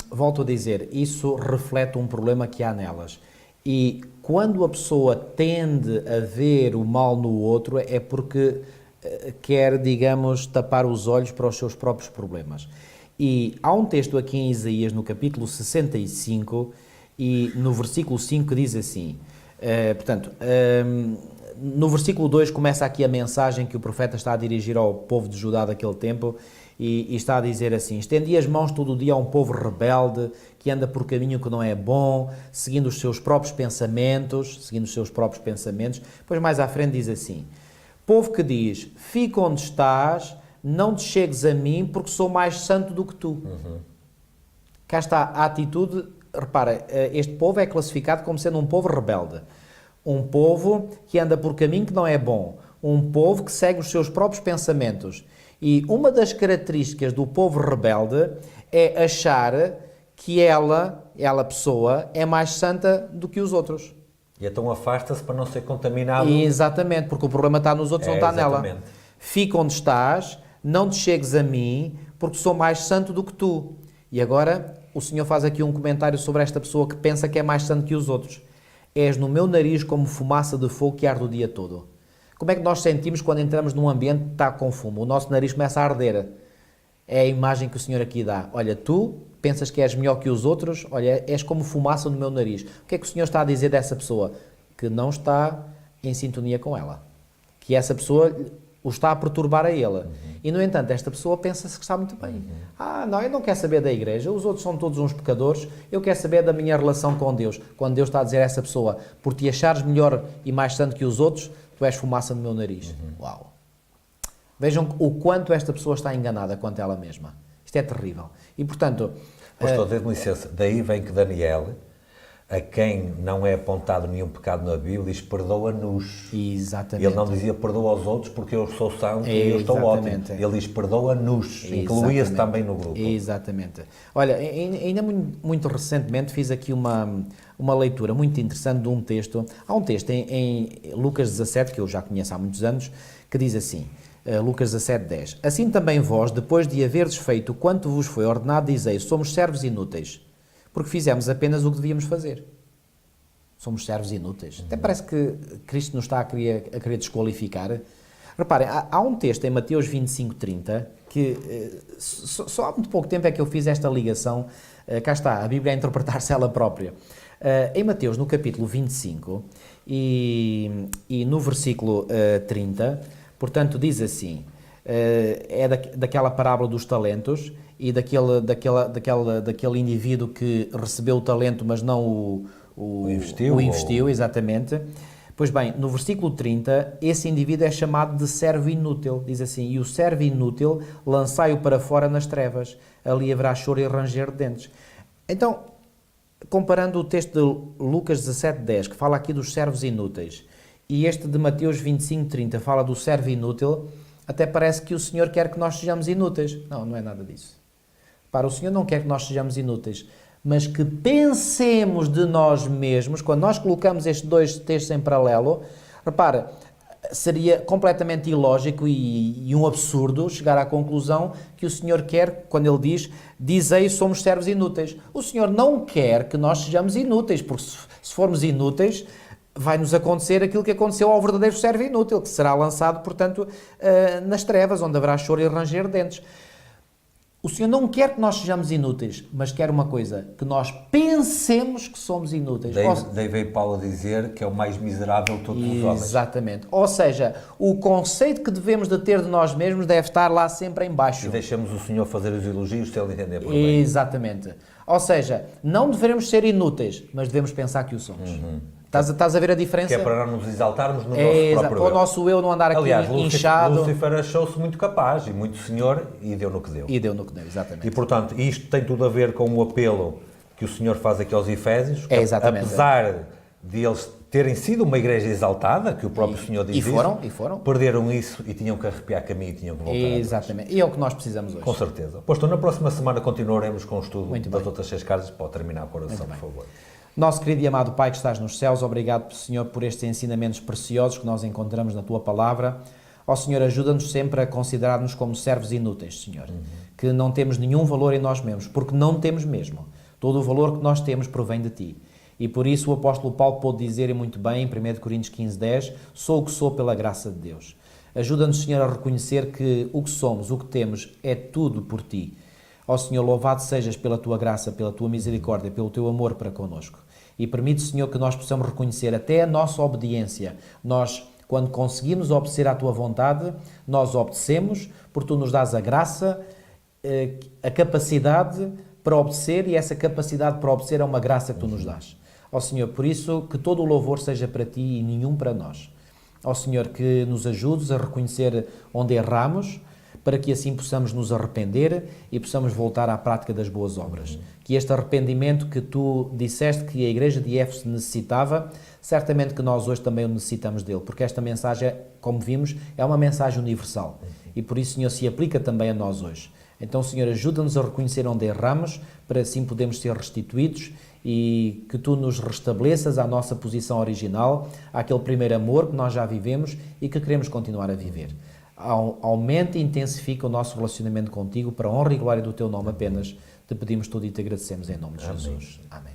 volto a dizer, isso reflete um problema que há nelas. E quando a pessoa tende a ver o mal no outro, é porque quer, digamos, tapar os olhos para os seus próprios problemas. E há um texto aqui em Isaías, no capítulo 65, e no versículo 5 diz assim, no versículo 2 começa aqui a mensagem que o profeta está a dirigir ao povo de Judá daquele tempo, e está a dizer assim: estendi as mãos todo o dia a um povo rebelde, que anda por caminho que não é bom, seguindo os seus próprios pensamentos, Depois mais à frente diz assim: povo que diz, fica onde estás, não te chegues a mim, porque sou mais santo do que tu. Cá está a atitude. Repara, este povo é classificado como sendo um povo rebelde, um povo que anda por caminho que não é bom, um povo que segue os seus próprios pensamentos. E uma das características do povo rebelde é achar que ela, pessoa, é mais santa do que os outros. E então afasta-se para não ser contaminado. Exatamente, porque o problema está nos outros, não está nela. Fica onde estás, não te chegues a mim, porque sou mais santo do que tu. E agora o Senhor faz aqui um comentário sobre esta pessoa que pensa que é mais santo que os outros. És no meu nariz como fumaça de fogo que arde o dia todo. Como é que nós sentimos quando entramos num ambiente que está com fumo? O nosso nariz começa a arder. É a imagem que o Senhor aqui dá. Olha, tu pensas que és melhor que os outros, olha, és como fumaça no meu nariz. O que é que o Senhor está a dizer dessa pessoa? Que não está em sintonia com ela. Que essa pessoa o está a perturbar a ele. E, no entanto, esta pessoa pensa-se que está muito bem. Não, eu não quero saber da igreja, os outros são todos uns pecadores, eu quero saber da minha relação com Deus. Quando Deus está a dizer a essa pessoa, por te achares melhor e mais santo que os outros, tu és fumaça no meu nariz. Uau! Vejam o quanto esta pessoa está enganada quanto a ela mesma. Isto é terrível. E, portanto... Pastor, dê-me licença. Daí vem que Daniel, a quem não é apontado nenhum pecado na Bíblia, diz perdoa-nos. Exatamente. Ele não dizia perdoa aos outros porque eu sou santo e eu estou ótimo. Ele diz perdoa-nos, incluía-se também no grupo. Exatamente. Olha, ainda muito recentemente fiz aqui uma leitura muito interessante de um texto. Há um texto em Lucas 17, que eu já conheço há muitos anos, que diz assim, Lucas 17, 10. Assim também vós, depois de haverdes feito quanto vos foi ordenado, dizeis, somos servos inúteis, porque fizemos apenas o que devíamos fazer. Somos servos inúteis. Até parece que Cristo nos está a querer desqualificar. Reparem, há um texto em Mateus 25, 30, que só há muito pouco tempo é que eu fiz esta ligação. Cá está, a Bíblia a interpretar-se ela própria. Em Mateus, no capítulo 25, e no versículo 30, portanto, diz assim, é daquela parábola dos talentos, e daquele indivíduo que recebeu o talento, mas não o investiu, exatamente. Pois bem, no versículo 30, esse indivíduo é chamado de servo inútil. Diz assim, e o servo inútil lançai-o para fora nas trevas, ali haverá choro e ranger de dentes. Então, comparando o texto de Lucas 17, 10, que fala aqui dos servos inúteis, e este de Mateus 25, 30 fala do servo inútil, até parece que o Senhor quer que nós sejamos inúteis. Não, não é nada disso. Para o Senhor não quer que nós sejamos inúteis, mas que pensemos de nós mesmos. Quando nós colocamos estes dois textos em paralelo, repara, seria completamente ilógico e um absurdo chegar à conclusão que o Senhor quer, quando Ele diz, dizei somos servos inúteis. O Senhor não quer que nós sejamos inúteis, porque se formos inúteis, vai-nos acontecer aquilo que aconteceu ao verdadeiro servo inútil, que será lançado, portanto, nas trevas, onde haverá choro e ranger de dentes. O Senhor não quer que nós sejamos inúteis, mas quer uma coisa, que nós pensemos que somos inúteis. Daí veio Paulo a dizer que é o mais miserável de todos os homens. Exatamente. Ou seja, o conceito que devemos de ter de nós mesmos deve estar lá sempre em baixo. E deixamos o Senhor fazer os elogios se Ele entender por bem. Exatamente. Ou seja, não devemos ser inúteis, mas devemos pensar que o somos. Estás a ver a diferença? Que é para não nos exaltarmos no nosso próprio eu. Para o nosso eu não andar aqui inchado. Lúcifer achou-se muito capaz e muito senhor e deu no que deu. E deu no que deu, exatamente. E, portanto, isto tem tudo a ver com o apelo que o Senhor faz aqui aos Efésios. Exatamente. Apesar de eles terem sido uma igreja exaltada, que o próprio Senhor diz e foram. Perderam isso e tinham que arrepiar caminho e tinham que voltar. Exatamente. E é o que nós precisamos hoje. Com certeza. Pois, então, na próxima semana continuaremos com o estudo das outras 6 cartas. Pode terminar a oração, por favor. Nosso querido e amado Pai que estás nos céus, obrigado, Senhor, por estes ensinamentos preciosos que nós encontramos na Tua Palavra. Ó Senhor, ajuda-nos sempre a considerar-nos como servos inúteis, Senhor, que não temos nenhum valor em nós mesmos, porque não temos mesmo. Todo o valor que nós temos provém de Ti. E por isso o apóstolo Paulo pôde dizer muito bem, em 1 Coríntios 15, 10, sou o que sou pela graça de Deus. Ajuda-nos, Senhor, a reconhecer que o que somos, o que temos, é tudo por Ti. Ó Senhor, louvado sejas pela Tua graça, pela Tua misericórdia, pelo Teu amor para connosco. E permite, Senhor, que nós possamos reconhecer até a nossa obediência. Nós, quando conseguimos obedecer à Tua vontade, nós obedecemos, porque Tu nos dás a graça, a capacidade para obedecer, e essa capacidade para obedecer é uma graça que Tu nos dás. Ó Senhor, por isso, que todo o louvor seja para Ti e nenhum para nós. Ó Senhor, que nos ajudes a reconhecer onde erramos, para que assim possamos nos arrepender e possamos voltar à prática das boas obras. Que este arrependimento que Tu disseste que a igreja de Éfeso necessitava, certamente que nós hoje também o necessitamos dele, porque esta mensagem, como vimos, é uma mensagem universal e por isso, Senhor, se aplica também a nós hoje. Então, Senhor, ajuda-nos a reconhecer onde erramos, para assim podermos ser restituídos e que Tu nos restabeleças à nossa posição original, àquele primeiro amor que nós já vivemos e que queremos continuar a viver. Aumenta e intensifica o nosso relacionamento contigo para a honra e glória do Teu nome apenas. Te pedimos tudo e te agradecemos em nome de Jesus. Amém.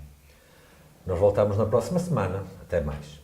Nós voltamos na próxima semana. Até mais.